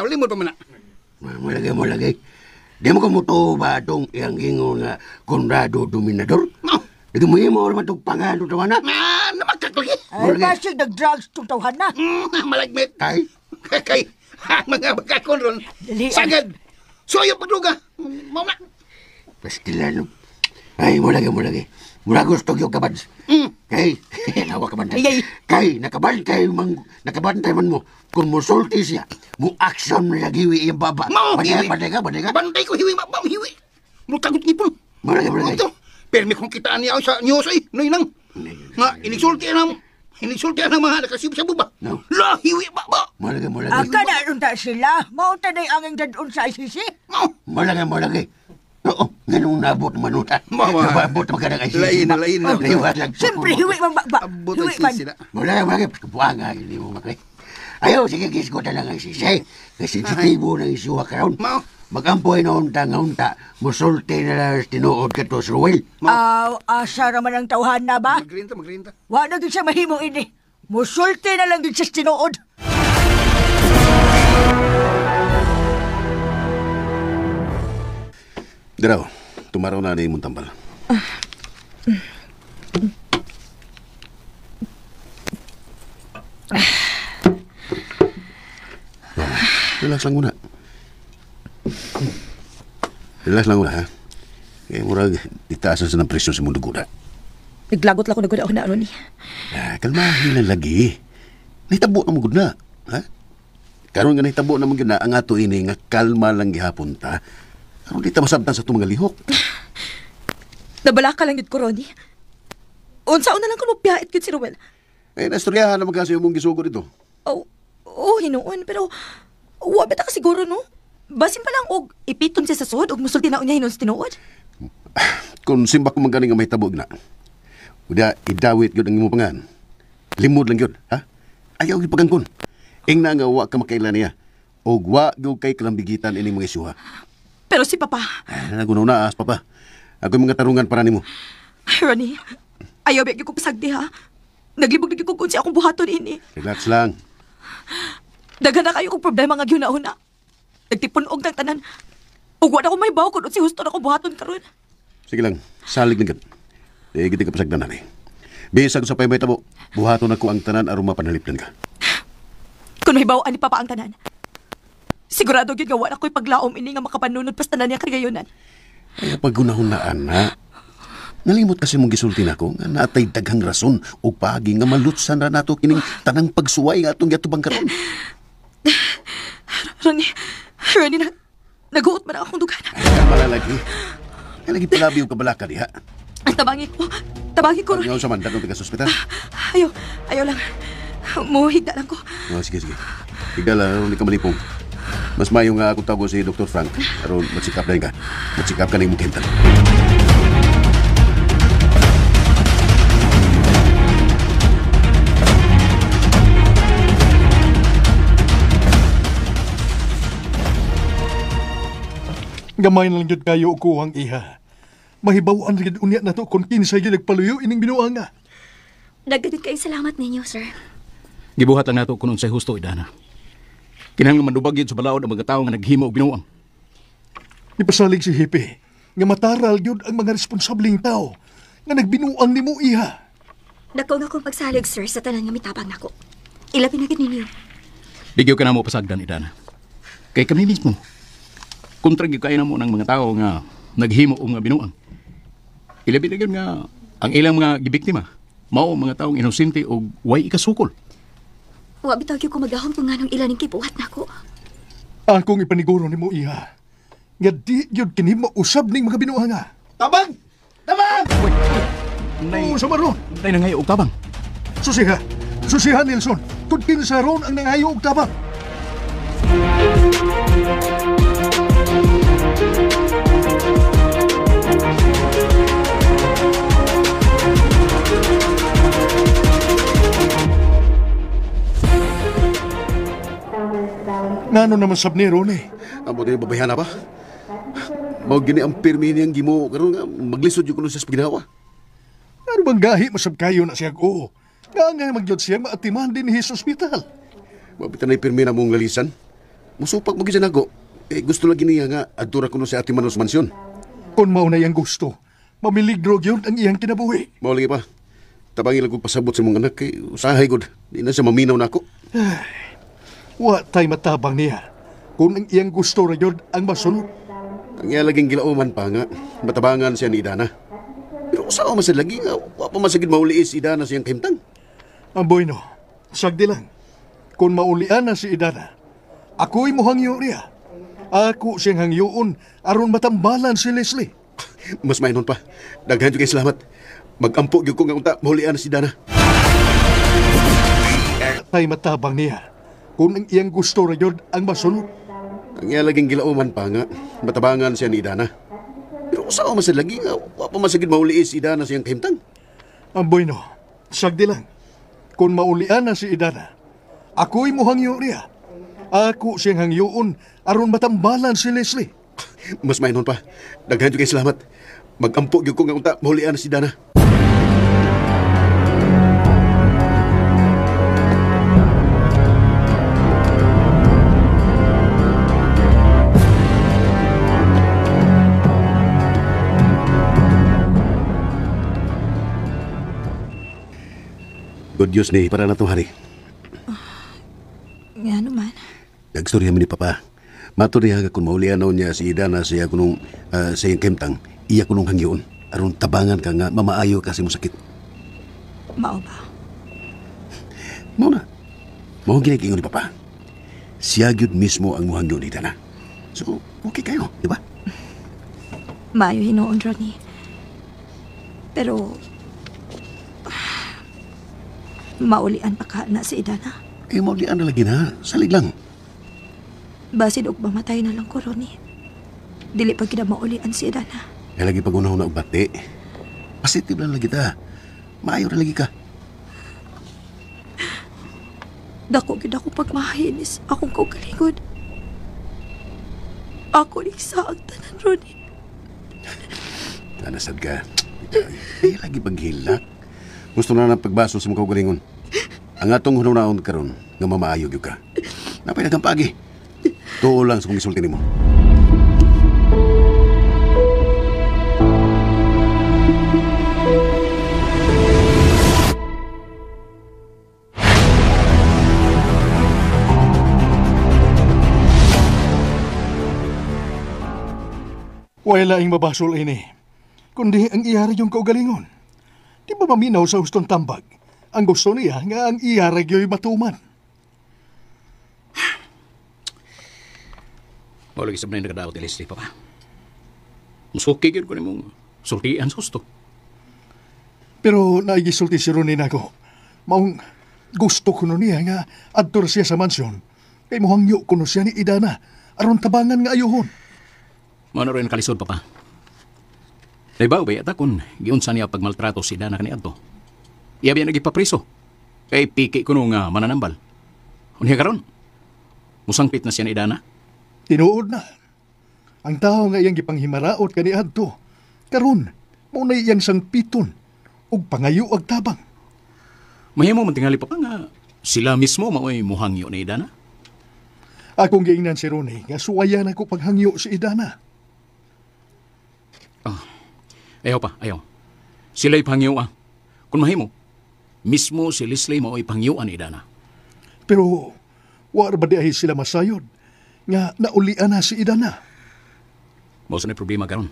limod pa man na. Mulagay. Di mo kamuto ba itong iyang ingon nga Conrado Dominador? No. Di mo yung mga matog pangano tawa na? Namagkaklagi. Ay, basig nag-drugs itong tawhan na. Malagmit. Kay? Mga bagakon ron. Sagad. Soyo pagluga. Mauna. Pastilan. Ay, mulagay. Mula gusto yung kabads. Kay, nawa kabantay. Kay, nakabantay man mo. Kung musulti siya, mo aksyon na giwi iyang baba. Bantay ka. Bantay ko, hiwi. Hiwi. Mutagot ngipon. Mulagay. Permi kong kitaan niya sa news ay, Noy Nang. Nga, inisulti ang mga nakasib sa buba. No. Hiwi ba? Mulagay. Ang kanaroon ta sila, maunta na ang dadun sa ICC. Mulagay. Oo, ganun nabot naman utan. Nababot naman ka ng ICC. Lain na. Siyempre, hiwi man ba? Abot Hiwi ang man. sisi na. Mulagay. Kapuanga, hindi mo makay. Ayaw, sige, kisgotan lang ang ICC. Kasi sensitibo ng isuwa karoon. Magampoy na unta, musulti na lang tinuod ka to, Ruel. Asa naman ang tawhan na ba? Magrinta. Wala din siya mahimo ini. Musulti na lang din siya tinuod. Diraw, tumaraw na ni mong tambal. Relax lang muna. Ha? Kaya murag, itaasan sa ng presyon sa mundo guda. Naglagot lang ako na ano ni. Kalmahin lang lagi. Nahitabo na mo gud na. Ha? Karon nga nahitabo na mo gud na ang ato ini nga kalma lang gihapon ta. Karon di ta masabtan sa itong mga lihok. Nabala ka lang yun ko, Ronnie. Unsaon na lang kung magpiyait yun si Ruel. Nastoryahan naman kasi yung mong gisugo dito. Hinuon. Pero, wabita ka siguro, no? Basin pa lang og ipiton siya sa suod og musulti na unya hinon sa tinuod. Kung simba ko magaling nga may tabog na. Uda, idawit yun ang imo pangan. Limod lang yun, ha? Ayaw yung pagangkon. Ing na nga wa ka makailan niya. Og wa yung kay kalambigitan ining mga isuha. Pero si Papa... Nagunaw na, Papa. Ako yung mga tarungan para nimo. Ronnie, ayaw bigyan ko pasagdi, ha? Naglibog na kung siya akong buhaton ini. Relax lang. Dagan na kayo kung problema nga gyud-una. Nagtipunog ng tanan. Ug wala ko may bawo kun si husto na akong buhaton karon. Sige lang, salig na gad. Giti ka pasagdan na. Bisag sa pay may tabo, buhaton ako ang tanan aron mapanalipdan ka. Kung may bawo ani pa ang tanan. Sigurado gyud nga wala ko'y paglaom ini nga makapanunod pas tanan niya kagayonan. Ay paggunahon na ana. Nalimot kasi mong gisulti nako nga natay daghang rason ug paagi nga malutsan ra nato kining tanang pagsuway nga atong yatubang karon. Ronnie, naguot man akong dugan. Ay, malalagi. Kaya lagi palabi yung kabalaka diha. Ang tabangin ko, Ronnie. Pag sa mandan ng taga-hospital. Ayaw lang. Muhigda lang ko. Oh, sige. Higda lang, hindi ka malipong. Mas mayo nga akong tawo si Dr. Frank. Aron matsikap na ka. Matsikap ka na yung mukhintan. Gamay na lang yun kayo ukuhang iha. Mahibawaan rin unya na to kung kinsay yun nagpaluyo ining binuang nga. Nagdagat kayo salamat ninyo, sir. Gibuhat lang nato kunon sa husto, Idana. Kinahanglan mandubag yun sa balaod ang mga tao nga naghimo og binuang. Ipasalig si Hipe, nga mataral yun ang mga responsabling tao nga nagbinuang ni mo iha. Dako nga kong pagsalig, sir, sa tanan nga mitabang nako. Ilapin na gid ninyo. Digyo ka na mo pasagdan, Idana. Kay kami mismo. Kontra gyud kayo na mo ng mga tao nga naghimo og nga binuang. Ilabi na gyud nga ang ilang mga gibiktima mao mga taong inosente og way ikasukol. Wa bitaw gyud ko magahom kung nganong ilaning kibuhat nako. Akong ipaniguro ni mo iha, nga di yun kini mausab ning mga binuang nga. Tabang! Oo, sa maron. Tay na ngayo og tabang. Susiha, Nelson. Kung kinsa ron ang nangayo og tabang. Ngano naman sabnero ni? Amo din babayhan na ba? Mao gini ang pirmi niyang gimo karon nga maglisod yung kuno sa ginawa. Ano bang gahi masab kayo na siya ko? Nga magyod siya maatiman din sa ospital. Mabitan na pirmi na mong lalisan. Musupak mo gid ako. Gusto lagi niya nga adtura kuno sa atiman sa mansyon. Kung mao na iyang gusto, mamiligro yun ang iyang kinabuhi. Mao lagi pa. Tabangin lang kong pasabot sa mga anak kay usahay gud. Di na siya maminaw nako. Wa tay matabang niya. Kung ang iyang gusto ra yun ang masunod. Ang iya laging gilauman pa nga, matabangan siya ni Idana. Pero usawa man siya lagi nga, wapa masagid mauliis si Idana siyang kahimtang. Amboy no, sagdi lang. Kung maulian na si Idana, ako'y mohangyo niya. Ako siyang hangyoon aron matambalan si Leslie. Mas mainon pa. Daghan jud kay salamat. Magampo gyud ko nga unta maulian na si Idana. Tay matabang niya. Kung ang iyang gusto ra yun ang masunod. Ang iya laging gilauman pa nga, matabangan siya ni Idana. Pero usawa man siya lagi nga, wapa masagid mauliis si Idana siyang kahimtang. Amboy no, sagdi lang. Kung maulian na si Idana, ako'y mohangyo niya. Ako siyang hangyoon aron matambalan si Leslie. Mas mainon pa. Daghan jud kay salamat. Magampo gyud ko nga unta maulian na si Idana. Good news ni para na itong hari. Nga naman. Nagstorya mo ni Papa. Mato niya kung maulian niya si Idana siya kunong sa iyang kemtang, iya kunong hangyoon. Aron tabangan ka nga mamaayo kasi mo sakit. Mao ba? Mao na. Mao ginikingon ni Papa. Siya gyud mismo ang muhangyoon ni Idana. So, okay kayo, di ba? Maayo hinuon, Ronnie. Pero maulian pa ka na si Idana. Maulian na lagi na. Salig lang. Basin og mamatay na lang ko, Ronnie. Dili pa kita maulian si Idana. Lagi pag-unaw na bati. Positive lang lagi ta. Maayo na lagi ka. Dako gid ako pagmahinis akong kaugalingod. Ako ni sa ang tanan, Ronnie. Nanasad ka. Ay, lagi paghilak. Gusto na ng pagbaso sa mga kaugalingon. Ang atong hunaon karon nga mamaayo gyud ka. Napay nagang pagi. Tuo lang sa kung isulti nimo. Wala ing mabasol ini. Kundi ang iyara yung kaugalingon. Di ba maminaw sa hustong tambag? Ang gusto niya nga ang iyara yung matuman. Wala lagi sa mga nakadaot ni Leslie, Papa. Musuki ko ni mong sultian sa gusto. Pero naigisulti si Ronin ako. Maong gusto ko niya nga adtor siya sa mansyon. Kay muhangyo ko siya ni Idana. Aron tabangan nga ayuhon. Mano rin kalisod, Papa. Naibaw ba yata kung giunsa niya pagmaltrato si Dana kaniadto. Iya biya nagipapriso. Kay piki ko nung mananambal. Unya karon, musangpit na siya ni Dana. Tinuod na. Ang tao nga iyang gipanghimaraot kaniadto. Karon, muna iyang sang piton ug pangayo ag tabang. Mahimo man tingali, Papa, nga sila mismo maoy muhangyo ni Dana. Akong giingnan si Ronnie nga suwayan ako paghangyo si Idana. Ayaw pa, ayaw. Sila'y panghiwa. Kung mahimo, mismo si Leslie mo ay panghiwaan ni Idana. Pero, war ba di ay sila masayod? Nga naulian na si Idana. Mao sa problema karon.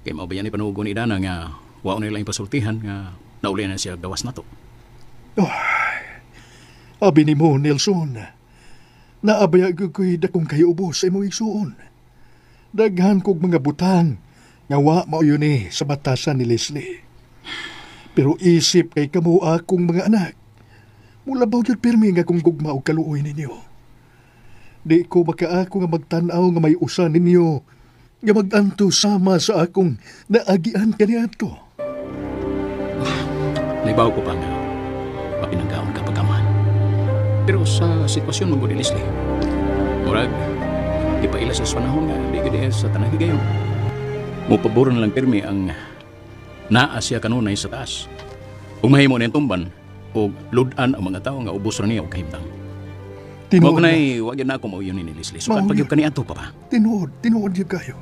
Kaya mao ba yan ipanugo ni Idana nga wao nila yung pasultihan nga naulian na siya gawas na to. Abi ni mo, Nelson, naabayag ko'y dakong kayo ubos sa imong igsuon. Daghan kog mga butang nga wa mao yun sa batasan ni Leslie. Pero isip kay kamo akong mga anak. Mula ba yun pirmi nga kung gugma o kaluoy ninyo. Di ko baka ako nga magtanaw nga may usa ninyo nga maganto sama sa akong naagian kaniadto. Naibaw ko pa nga mapinanggaon ka pagkaman. Pero sa sitwasyon mo ni Leslie, murag, ipaila sa panahon nga di gede sa tanang higayon. Mupaboron lang pirmi ang naasya kanunay sa taas. Kung mahimo na yung tumban, o ludan ang mga tao nga ubos ra niya o kahimtang. Mo kanay wag na ako mauyon ni Leslie. So kan pagyud kani ato, Papa. Tinuod yun kayo.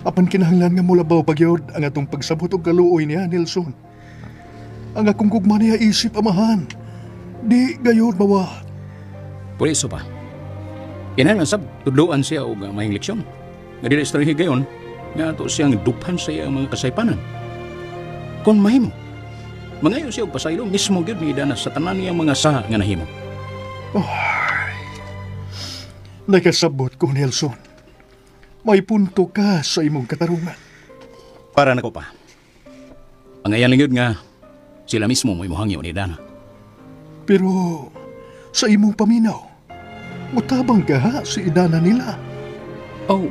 Apan kinahanglan nga mula ba pagyod ang atong pagsabot og kaluoy niya, Nelson. Ang akong gugma niya isip amahan. Di gayod bawa. Por eso pa. Kinahanglan sab tudloan siya og mahing leksyon. Nga dili sa higayon, nga ato siyang dupan sa iyang mga kasaypanan. Kung mahimo, mangayo siya og pasaylo mismo gyud ni Idana sa tanan niyang mga saha nga nahimo. Nakasabot ko, Nelson. May punto ka sa imong katarungan. Para nako pa. Pangayan lang yun nga sila mismo may muhangyo ni Idana. Pero sa imong paminaw, mutabang ka ha si Idana nila. Oh,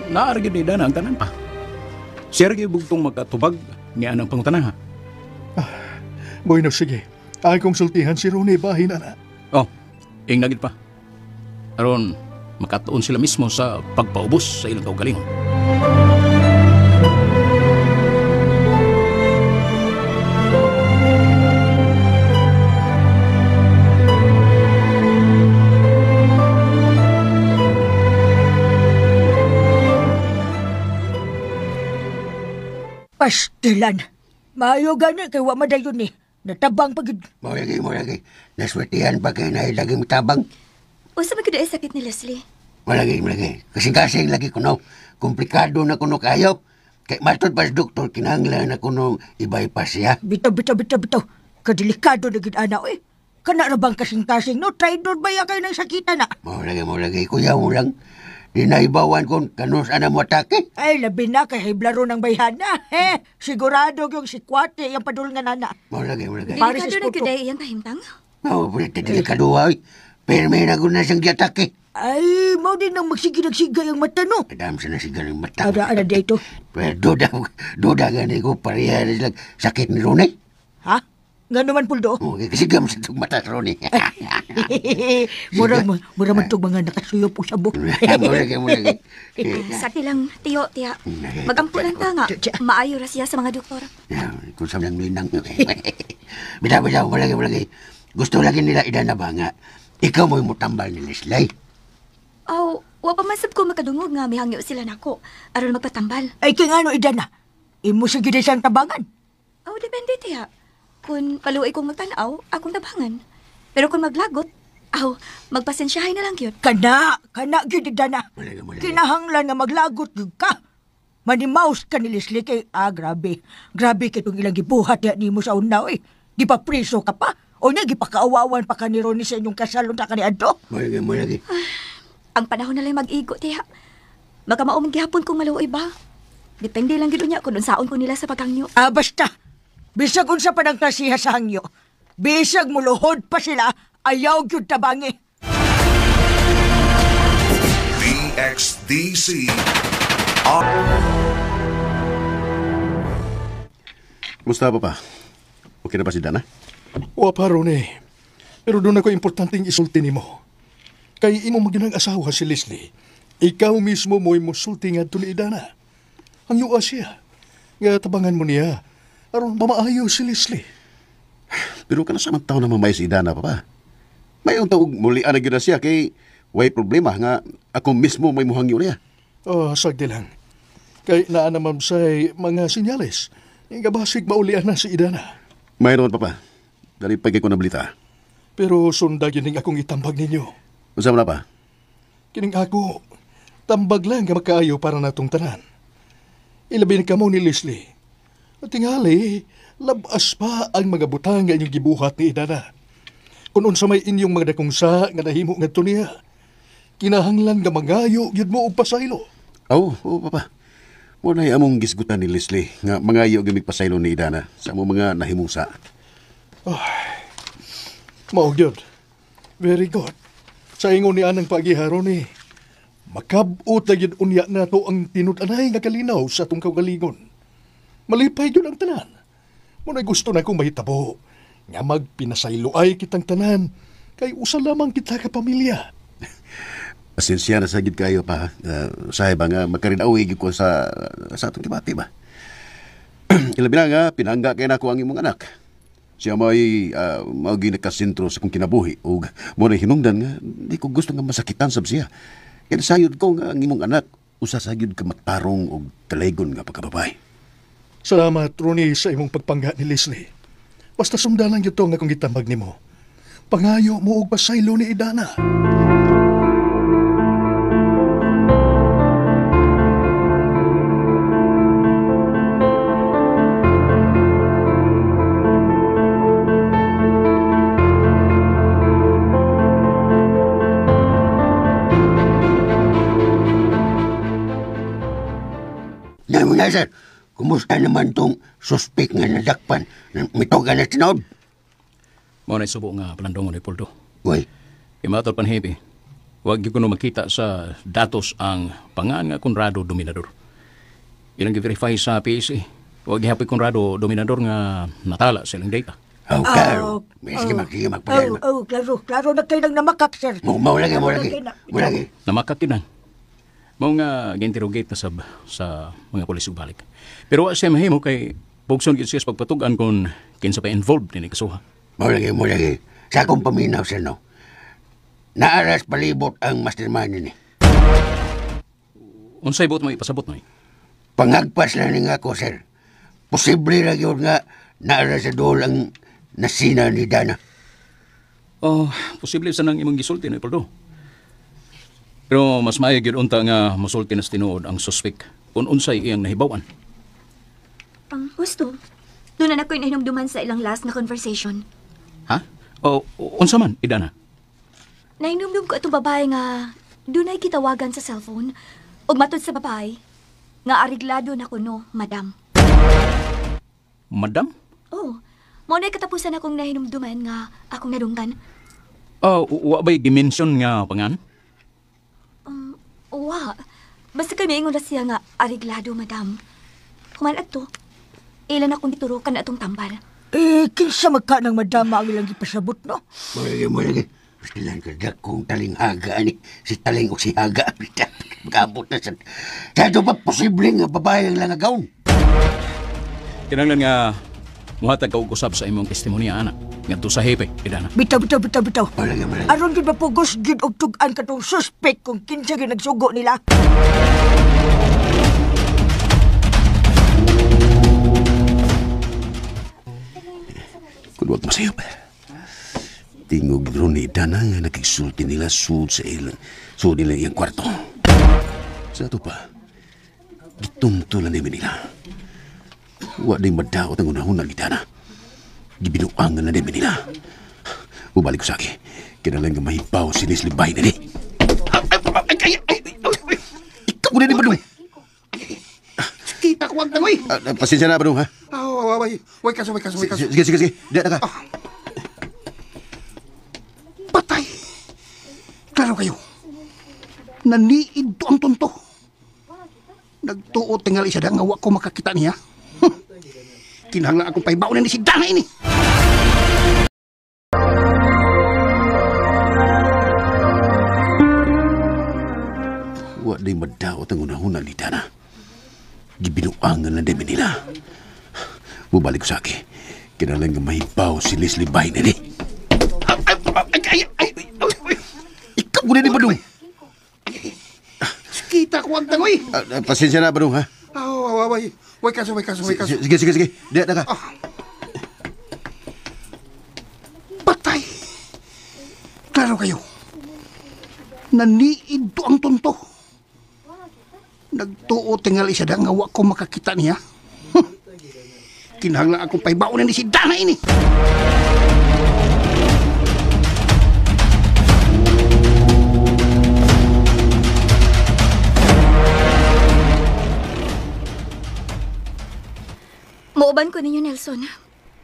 naaragid ni Idana ang tanan pa. Siya rin bugtong magkatubag niya ng pangutanaha. Bueno, sige. Akong sultihan si Ronnie bahin na. Oh, ingnagid pa. Aron, makatuon sila mismo sa pagpaubos sa ilang kaugalingon. Pastilan. Maayo gani kay wa madayon ni. Natabang pagid. Mo lagi. Naswetihan pa kay na lagi matabang. Usa ba gid ay sakit ni Leslie? Malagi. Kasing-kasing lagi kuno. Komplikado na kuno kayo. Kay matod pa sa doktor, kinahanglan na kuno i-bypass siya. Bitaw. Kadelikado na gid ana oy. Kana ra bang kasing-kasing no? Traidor ba ya kay nang sakita na? Mo lagi. Kuya mo lang. Di na ibawan kung kanus ana mo atake. Ay, labi na kay hiblaro ng bayhana. Sigurado yung si Kwate yung padul nga nana. Mo lagi. Delikado na gid ay iyang kahimtang. Oo, delikado ay. Pero may naguna siyang giatake. Ay, mau din nang magsiga yung mata no. Kadam siya na siga ng mata. Ada dito. Pero duda gani ko pareha lang sakit ni Ronnie. Ha? Nga naman, Puldo? Okay, kasi gam sa itong mata, Ronnie. Mura man itong mga nakasuyo po sa buhok. Mulagi. Sakti lang, tiyo, tiya. Magampulan ta nga. Maayo ra siya sa mga doktor. kung sa nang linang. Bitaw, malagi. Gusto lagi nila idana ba nga, ikaw mo'y mutambal ni Leslie. Aw, wa pa man sab ko makadungog nga mihangyo sila nako aron magpatambal. Ay, kaya nga no, Idana. Imo sa gina siyang tabangan. Aw, depende tiya. Kung paluoy kong magtanaw, akong tabangan. Pero kung maglagot, magpasensyahay na lang yun. Kana, gyud Idana. Malagi. Kinahanglan nga maglagot gyud ka. Manimaus ka ni Leslie kay, grabe. Grabe kay itong ilang gibuhat ya nimo sa unaw eh. Di pa preso ka pa. O niya, gipakaawawan pa ka ni Ronnie sa inyong kasalon na kaniadto. Malagi. Ang panahon na lang mag-igo, tiya. Baka maumang gihapon kung maluoy ba. Depende lang gito niya kung unsaon ko nila sa pagkangyo. Basta. Bisag unsa pa ng klasiha sa hangyo. Bisag muluhod pa sila, ayaw gyud tabangi. DXDC. Kumusta pa? Okay na ba si Dana? Wa pa ron eh. Pero doon ako importanteng isulti nimo. Kay imo maginang asawa si Leslie. Ikaw mismo mo'y musulti nga ito ni Idana. Ang yuwa siya. Nga tabangan mo niya. Aron mamaayo si Leslie. Pero ka na sa tao na mamay si Idana pa. May ang taog muli na gina siya kay way problema nga ako mismo may muhangyo niya. Sagdi lang. Kay naa naman say mga sinyales. Nga basig maulian na si Idana. Mayroon pa. Dali pagay ko na balita. Pero sundagin ning akong itambag ninyo. Masama na pa? Kining ako, tambag lang nga makaayo para natong tanan. Ilabi na kamo ni Leslie. At tingali, labas pa ang mga butang nga inyong gibuhat ni Idana. Kung unsa may inyong mga dakongsa nga nahimo nga niya, kinahanglan nga mangayo yun mo og pasaylo. Oo, papa. Muna among gisgutan ni Leslie nga mangayo gamig pasaylo ni Idana sa among mga nahimusa. Mao gyud. Very good. Sa ingon ni anang pagiharon ni, makabot na yun unya na to ang tinutanay nga kalinaw sa atong kaugalingon. Malipay yun ang tanan. Muna'y gusto na kong mahitabo, nga magpinasayloay kitang tanan, kay usa lamang kita ka pamilya. Pasensya na sagid kayo pa. Sahay ba nga magkarinaawig ko sa atong kibati ba? Ilabi na nga, pinangga kay na ko ang imong anak. Siya may maugi nakasentro sa kong kinabuhi o muna hinungdan nga di ko gusto nga masakitan sab siya. Kaya sayod ko nga ang imong anak usa sayod ka matarong o kalaygon nga pagkababay. Salamat, Ronnie, sa imong pagpangga ni Leslie. Basta sundan lang ito nga kung gitambag nimo. Pangayo mo og pasaylo ni Idana. Sir, kumusta naman tong suspek nga nadakpan? Mitoga na tinod? Mao na subo nga palandongon ni Poldo. Uy. Imatol panhebi. Huwag ko no makita sa datos ang pangan nga Conrado Dominador. Ilang gi-verify sa PSA. Huwag gihapoy Conrado Dominador nga natala sa ilang data. Klaro. May sige magpadala. Klaro na kayo nang namakak, sir. Mau lagi. Namakak kinang. Mao nga ginterrogate na sa mga pulis ug balik. Pero wa siya mahimo kay bugson gid siya sa pagpatugan kung kinsa pa involved ni kasuha. Mo lagi. Sa akong paminaw sir no. Naaras palibot ang mastermind ni. Unsay buot mo ipasabot mo? Pangagpas lang ni nga ako sir. Posible ra gyud nga naaras sa dol ang nasina ni Dana. Posible sa nang imong gisulti ni Poldo. Pero mas maayo gyud unta nga mosulti na tinuod ang suspek kung unsay iyang nahibawan. Ang gusto. Doon na ako'y nahinumduman sa ilang last na conversation. Ha? Unsa man, Idana? Nahinumdum ko itong babae nga doon ay kitawagan sa cellphone ug matod sa babae nga ariglado na kuno, madam. Madam? Oh, mo na katapusan akong nahinumduman nga akong nadunggan. Wa ba'y dimension nga pangan? Wa. Basta kami ingon na siya nga ariglado, madam. Kuman ato, ilan akong diturukan na atong tambal. Kinsa magka ng madama ang ilang ipasabot, no? Mo lagi. Silang kadak kong taling haga ni. Si taling o si haga. Magabot na sa... Kaya pa posible nga babae ang langagaw. Kinanglan nga Muhatag ka og usab sa imong testimonya, anak. Ngadto sa hepe, Idana. Bitaw. Aron gid mapugos gid og tug-an katong suspect kung kinsa gyud nagsugo nila. Kung huwag masayop. Tingog ron ni Dana nga nakigsulti nila sud sa ilang nila iyang kwarto. Sa ato pa, gitumtulan namin nila. Wa din madaot ang unahon ni Dana. Gibinuangan na namin nila. Bumalik ko sa akin. Kinalang nga mahibaw si Leslie Bay na ni. Ikaw na ni Badong. Kita ko ang tangoy. Pasensya na, Badong, ha? Way kaso. Sige. Diyan na ka. Patay. Klaro kayo. Naniid to ang tonto. Nagtuo tingal isa nga wa ko makakita niya. Kinahanglan akong paibaw na ni si Dana ini. Wa di madaot ang unahuna ni Dana. Gibinuangan na namin nila. Bumalik ko sa akin. Kinalang nga mahibaw si Leslie Bay na ni. Ikaw na ni Badong. Kita ko ang tangoy. Pasensya na, Badong, ha? Way kaso. Sige. Diyan na ka. Patay. Klaro kayo. Naniid to ang tonto. Nagtuo tingal isa nga wa ko makakita niya. Kinahanglan akong paibaw na ni si Dana ini. Muuban ko ninyo, Nelson.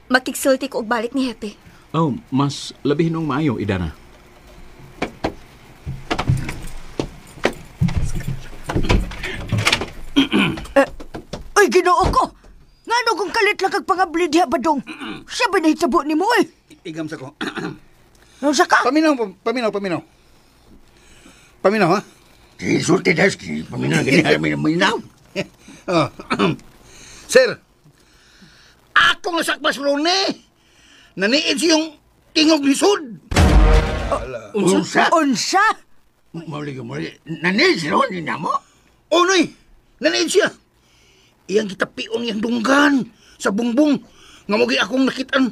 Makigsulti ko og balik ni Hepe. Oh, mas labi nung maayo, Idana. Ay, Ginoo ko! Ngano kung kalit lang kag pangabli diha, Badong? Siya ba nahitabo ni mo, eh? Igam sa ko. Ano sa ka? Paminaw, ha? Sulti das, paminaw. Sir, akong nasakpas Rone. Naniid siyong tingog lisod. Unsa? Muli. Nanay sila ni namo? Onoy, naniid siya. Iyang gitapion niyang dunggan sa bungbong. Nga mogi akong nakitaan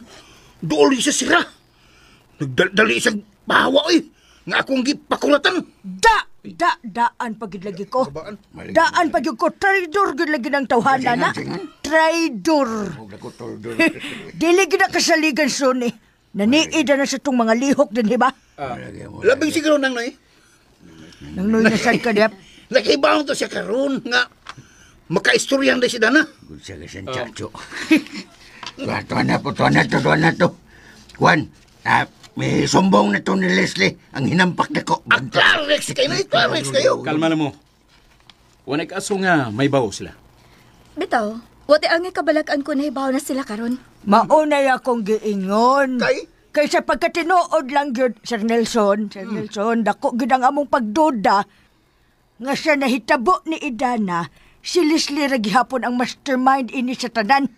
dool sa sira. Nagdali isang bahawa, eh. Nga akong gipakulatan. Daan pagid lagi ko. Daan pagid ko. Traidor gid lagi ng tawhana na. Traidor. Dili gid na kasaligan suni. Naniid na sa tong mga lihok din, ba? Labing siguro nang noy. Nang noy na sad ka, Dep. Nakibaon to siya karon nga makaistoryan na si Dana. Gudsa ka sa chacho. Tuwan na to. Juan, may sumbong na to ni Leslie ang hinampak na ko. Klarex kayo. Kalma na mo. Wala kaso nga may bawo sila. Bitaw, wate ang kabalakan ko na ibaw na sila karon. Maunay akong giingon. Kay sa pagkatinood lang gyud, Sir Nelson, dako gyud ang among pagduda nga siya nahitabo ni Idana, si Leslie ra gihapon ang mastermind ini sa tanan.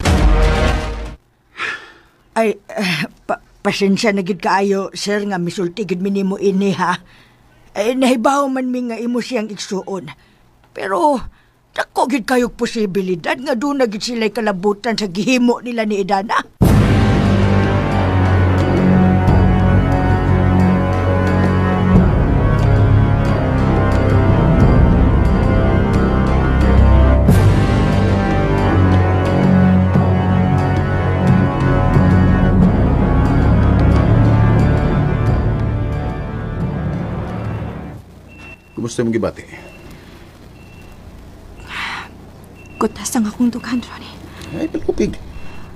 Ay, pasensya na gid kaayo, sir, nga misulti gid minimo ini, ha. Ay, nahibaw man mi nga imo siyang igsuon. Pero dako gid kayog posibilidad nga doon na gid sila'y kalabutan sa gihimo nila ni Idana. Kumusta mong gibati? Kutas ang akong dughan, Ronnie. Ay, palkupig.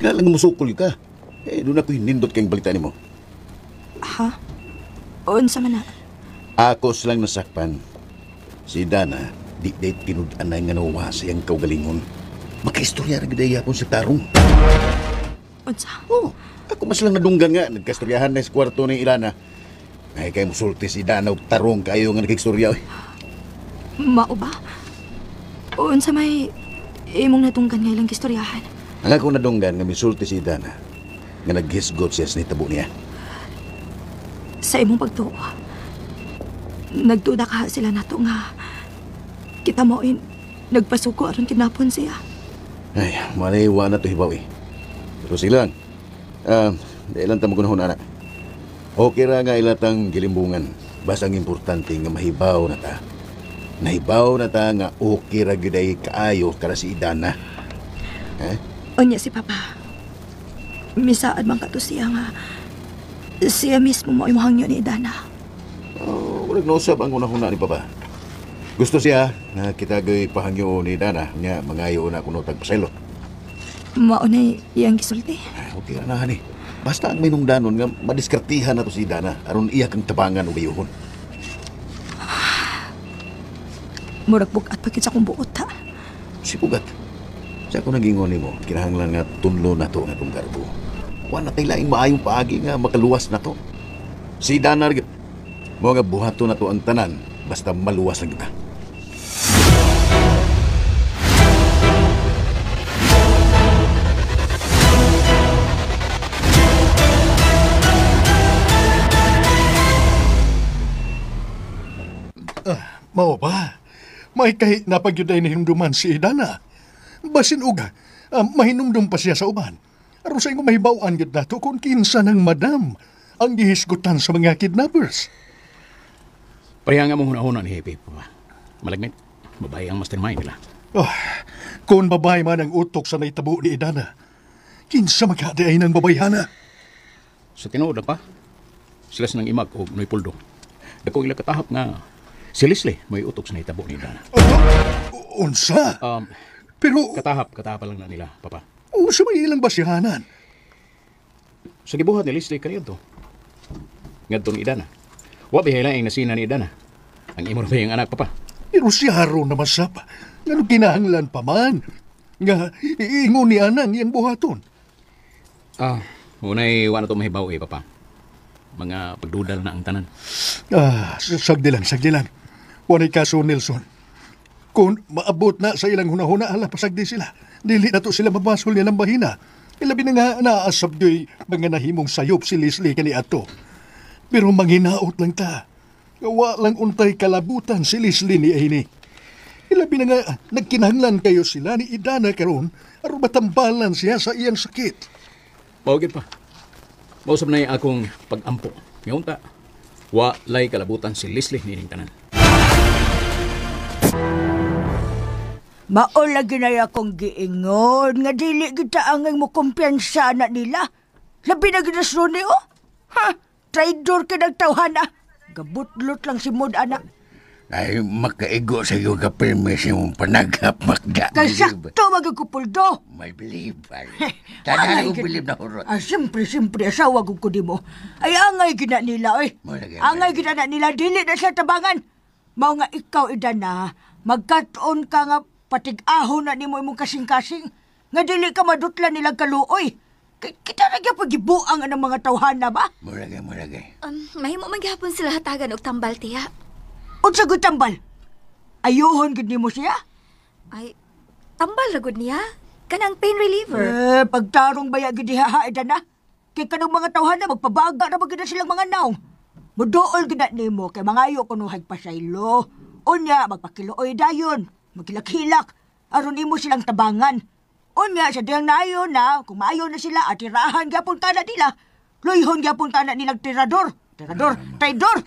Kailan nga musukol ka? Doon ako hinindot kayong balita ni mo. Ha? Unsa man na? Ako silang nasakpan. Si Dana, di tinud-an na nga nawa sa iyang kaugalingon. Makaistorya rin gidaya akong sa tarong. Unsa? Ako mas lang nadunggan nga. Nagkastoryahan na sa kwarto ng Ilana. Ay kayo musulti si Dana o tarong kayo nga nag-istorya. Mao ba? Unsa may imong natunggan nga ilang kistoryahan? Ang ako nadunggan nga misulti si Idana nga naghisgot siya sa nitabo niya. Sa imong pagtuo, nagduda ka sila nato nga kita mo'y nagpasuko aron kinapon siya. Ay, maliwa na to hibaw eh. Pero silang, dailan ta magunahon anak. Okay ra nga ilatang gilimbungan. Basta ang importante nga mahibaw na ta. Nahibaw na ta nga okay ra gyud kaayo kara si Idana. Unya si Papa. Misaad man kato siya nga siya mismo mo imuhangyo ni Idana. Walang nausap ang unahuna ni Papa. Gusto siya na kita gay pahangyo ni Idana nga mangayo na kuno tagpaselo. Maunay iyang gisulti. Okay ra na ni. Basta ang minungdanon nga madiskartihan na to si Idana aron iya kang tabangan o bayuhon. Murag bugat pagkit sa kong buot ha. Si Pugat. Sa ako nagingon ni mo, kinahanglan nga tunlo na to nga itong garbo. Wala tayo laing maayong paagi nga makaluwas na to. Si Idana, mo nga buhato na to ang tanan, basta maluwas lang kita. Mao ba? May kahit napagyuday na hinumduman si Idana. Basin uga, mahinumdum pa siya sa uban. Aron sa ingo mahibawaan yun nato kung kinsa ng madam ang gihisgutan sa mga kidnappers. Pareha nga mong hunahuna ni Hepe, Papa. Malagmit, babae ang mastermind nila. Kung babae man ang utok sa naitabo ni Idana, kinsa magkadaay ng babayhana? Sa tinuod pa, sila sinang imag o Noy Puldo. Dako ila katahap nga si Leslie may utok sa naitabo ni Idana. Unsa? Pero katahap lang na nila, Papa. Unsa may ilang basihanan? Sa gibuhat ni Leslie kaniadto. Ngadto ni Idana. Wa bihay ang nasina ni Idana. Ang imo ba yung anak, Papa? Pero si Haro naman sapa. Ngano kinahanglan pa man? Nga iingon ni anang iyang buhaton. Unay wala to mahibaw Papa. Mga pagdudal na ang tanan. Sagdi lang. Wanay kaso, Nelson. Kung maabot na sa ilang hunahuna, pasagdi sila. Dili na to sila mabasol niya ng bahina. Ilabi na nga naasab do'y mga nahimong sayop si Leslie kani ato. Pero manghinaot lang ta. Wa lang untay kalabutan si Leslie ni Aini. Ilabi na nga nagkinahanglan kayo sila ni Idana karon aron matambalan siya sa iyang sakit. Mawagid pa. Mausap na yung akong pag-ampo. Ngayon ta, walay kalabutan si Leslie nining tanan. Mao lagi na akong giingon nga dili kita angay mo kumpiyansa na nila. Labi na ginasro ni traidor ka nagtawhana. Gabutlot lang si Mod anak. Ay, makaigo sa iyo ka permis yung panagap, Magda. Kasakto magagupuldo. May believe, ay. Tadali ko believe na hurot. Siyempre, asawa ko di mo. Ay, angay gina nila, oy. Angay gina na nila, dili na sa tabangan. Mao nga ikaw, Idana, magkatoon ka nga patig-ahon na ni mo imong kasing-kasing. Nga dili ka madutla nilang kaluoy. Kita na gyud pagibuang ang mga tawhana ba? Muragay. Mahimo man gihapon sila hatagan og tambal tiya. Unsa gud tambal? Ayuhon gud nimo siya? Ay, tambal ra gud niya. Kanang pain reliever. Pagtarong baya gid diha Idana. Kay kanang mga tawhana magpabaga na magid silang mga naong. Muduol gid nimo kay mangayo kuno hagpasaylo. Unya magpakiluoy dayon. Magkilak-hilak, aron imo silang tabangan. Unya, sa diyang naayon na, kung maayon na sila, atirahan gyapon ka na nila. Luyhon gyapon ka na nilang tirador. Traidor!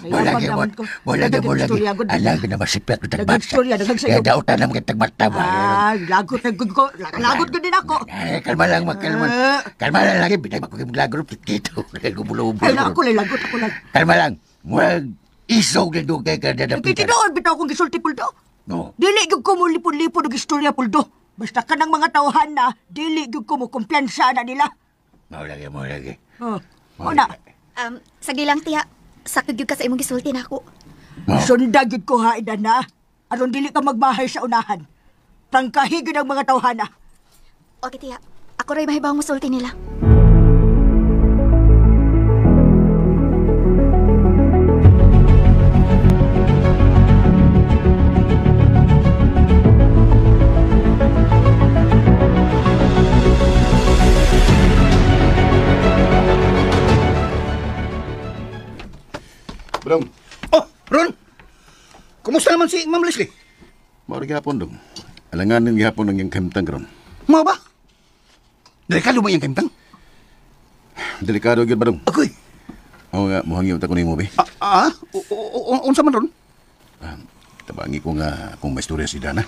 Wala na masipyat ko tagbasa. Kaya dautan naman kitang mata ba. Lagot ko din ako. Kalma lang, kalma lang lagi. Binay makukimlagot dito. Ako lang. Kalma lang. Murag isog na dugay ka na napitan. Tinood, bitaw akong gisulti, Puldo. No. Dili gyud ko mo lipon-lipon og istorya, Puldo. Basta ka ng mga tauhan na, dili gyud ko mo kumpiyansa na nila. Maulagi. Una. Sagli lang tiya. Sakit gyud ka sa imong gisulti nako. Sunda gyud ko ha, Idana. Aron dili ka magbahay sa unahan. Tangkahi gyud ang mga tauhan na. Okay tiya. Ako ray mahibaw mo sulti nila. Badong, Oh, Ron! Kumusta naman si Ma'am Leslie? mauri gihapon dong. Alanganin gihapon ng iyang kamtang karon. Mga ba? Delikado ba yung kamtang? Delikado gyud Badong. Agoy! Oo nga, muhangyo ta ko nimo be. Unsa man ron? Tabangi ko nga kung may istorya si Dana.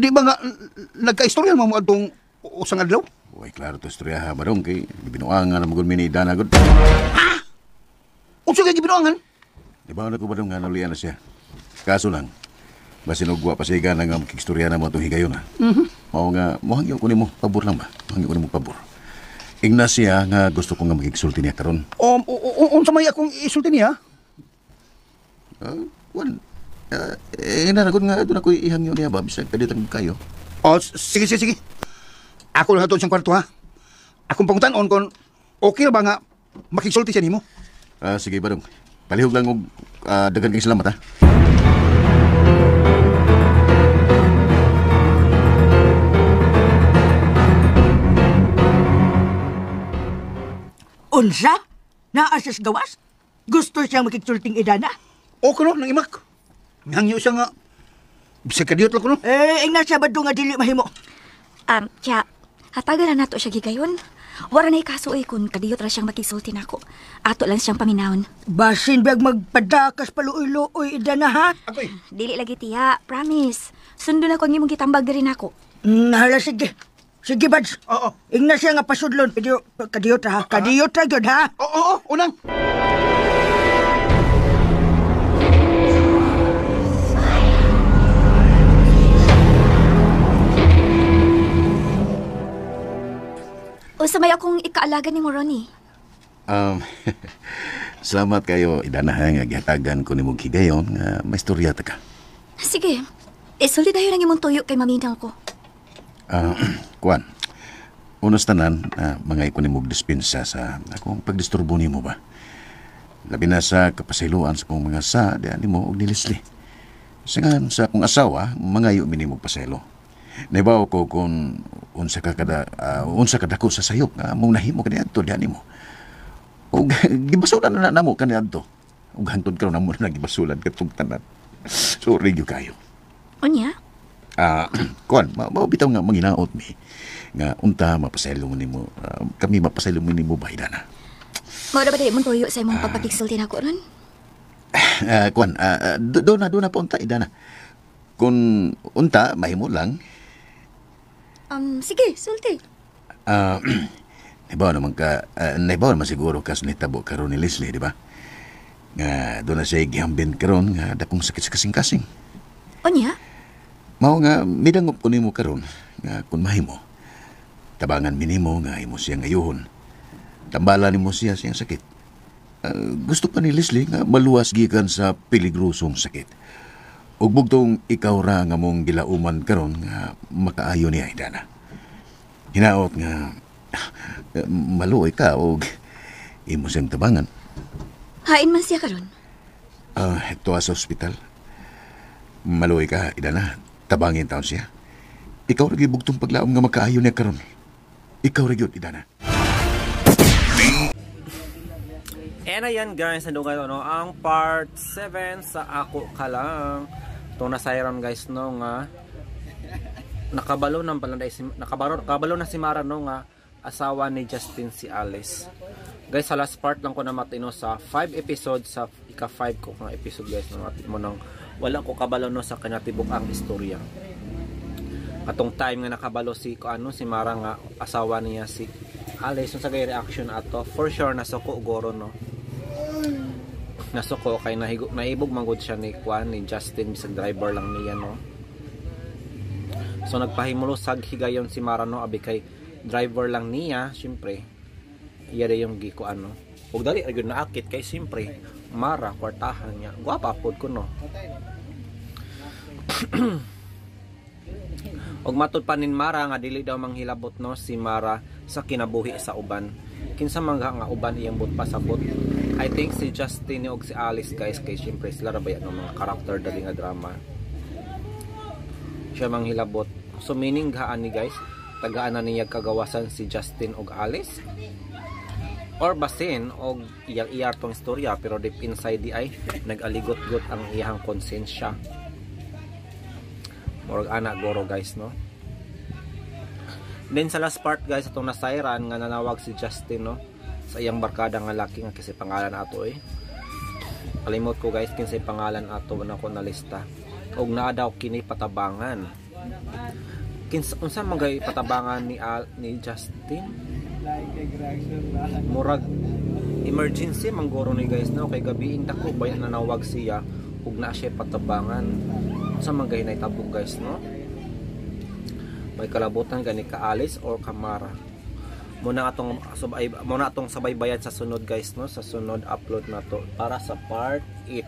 Di ba nga nagka-istorya mo atong usang adlaw? Uy, klaro to istorya ha, Badong, kay binuangan na magod ni Dana gud. Unsa kay gibinuangan? Di ba na ko Badong nga naluyan na siya. Kaso lang, basin ugwa pa siya nga nga makikistorya na mo itong higayon ha. Mao nga, muhangyo ko nimo, pabor lang ba? Muhangyo ko nimo pabor. Ignacia nga gusto ko nga magigsulti niya karon. Unsa may akong isulti niya? Inaragod nga doon ako ihangyo niya ba, bisag kaditang kayo. Sige. Ako lang ito siyang kwarto ha. Akong pangutan-on kung okay ba nga makiksulti siya nimo? Sige Badong, palihog lang og dagan kay salamat ha. Unsa? Naasas gawas? Gusto siyang makiksulting Idana? O kuno, nang imak. Hangyo siya nga. Bisa kadiyot lang kuno. Ingna siya ba nga dili mahimo? Kya, hatagan na nato siya gigayon. Wala na ikaso kung kadiyot ra siyang makisulti nako. Ato lang siyang paminawon. Basin bag magpadakas paluoy-luoy Idana ha? Ako'y. Dili lagi tiya, promise. Sundo na ko ang imong gitambag diri nako. Hala, sige. Sige, Bads. Oo. Ingna siya nga pasudlon. Kadiyot ra ha? Kadiyot ra yun ha? Oo, unang. O sa may akong ikaalagan ni mo, Ronnie. Salamat kayo, Idana ha, nga gihatagan ko nimo higayon nga may istorya ta ka. Sige. Isulti dayon ang imong tuyo kay maminaw ko. Kuan, unos tanan, mga ikon nimo dispensa sa akong pagdisturbo nimo ba. Labi na sa kapasiluan sa kong mga sa, diyan nimo og ni Leslie. Sangan sa akong asawa, mga iyo minimo paselo. Naibaw ko kung unsa kadako sa sayop nga mong nahimo kaniadto diyan nimo. Og gibasulan na namo kaniadto. Og hangtod karon namo na gibasulan katong tanan. Sorry gyud kayo. Unya? Kuan, mabitaw nga manginaot mi nga unta mapasaylo mo nimo, kami mapasaylo mo nimo ba Idana? Mao ba di mo tuyo sa imong pagpapiksulti nako ron? Kuan, do na pa unta Idana. Kung unta mahimo lang. Sige, sulti. Naibaw naman siguro kas nitabo karon ni Leslie, di ba? Nga do na siya gihambin karon nga dakong sakit sa kasing-kasing. Unya? Mao nga midangop ko nimo karon nga kun mahimo. Tabangan minimo nga imo siya ngayuhon. Tambala nimo siya siyang sakit. Gusto pa ni Leslie nga maluwas gikan sa peligrosong sakit. Ug bugtong ikaw ra nga mong gilauman karon nga makaayo ni Idana. Hinaot nga maluoy ka og imo siyang tabangan. Hain man siya karon. Ito sa ospital. Maluoy ka, Idana. Tabangin taon siya. Ikaw ra gyud bugtong paglaom nga makaayo niya karon. Ikaw ra gyud, Idana. And ayan guys, nandun no, ang part 7 sa Ako Ka Lang. Itong nasayron guys no nga nakabalo na si Mara no nga asawa ni Justin si Alice. Guys, sa last part lang ko na matino sa 5 episodes sa ika-5 ko nga episode guys no, natin mo nang wala ko kabalo no sa kanatibok ang istorya. Atong time nga nakabalo si Mara nga asawa niya si Alice sa gay reaction ato for sure nasuko goro no. Nasuko kay naibog manggod siya ni Justin bisag driver lang niya no. So nagpahimulo sag higayon si Mara no abi kay driver lang niya syempre. Iya yung giko ug dali ra gyud naakit kay syempre Mara kwartahan niya. Gwapa pod ko no. Og matud pa nin Mara nga dili daw manghilabot no si Mara sa kinabuhi sa uban. Kinsa man nga uban iyang but pasabot. I think si Justin og si Alice guys kay syempre sila ra ba yan mga karakter dali nga drama. Siya manghilabot. So meaning gaan ni guys, tagaan na niya kagawasan si Justin og Alice. or basin og iyang-iyar tong istorya, pero deep inside di ay nag-aligot-got ang iyang konsensya. Murag ana goro guys, no? Then sa last part guys, atong nasayran nga nanawag si Justin, no, sa iyang barkada nga laki nga kasi pangalan ato kalimot ko guys kinsay pangalan ato na ko na lista, og naa daw kini patabangan. Unsa man gay patabangan ni Justin? Murag emergency manggoro ni guys, no, kay gabiing dako bayan nanawag siya ug naa siya patabangan. Unsa man gay nahitabo guys, no? May kalabutan gani ka Alice or Kamara. Muna atong sabaybayan sa sunod guys, no, sa sunod upload na to para sa part 8.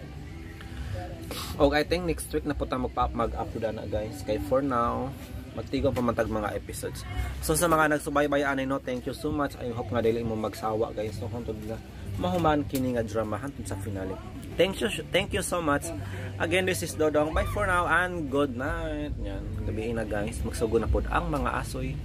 Og I think next week na po tayo mag-upload na guys, kay for now magtigong pamantag mga episodes. So sa mga nagsubaybayan no, thank you so much. I hope nga dili mo magsawa guys, no, kung na mahuman kini nga dramahan sa finale. Thank you so much. Again, this is Dodong. Bye for now and good night. Yan, gabi na guys. Magsugo na pod ang mga asoy.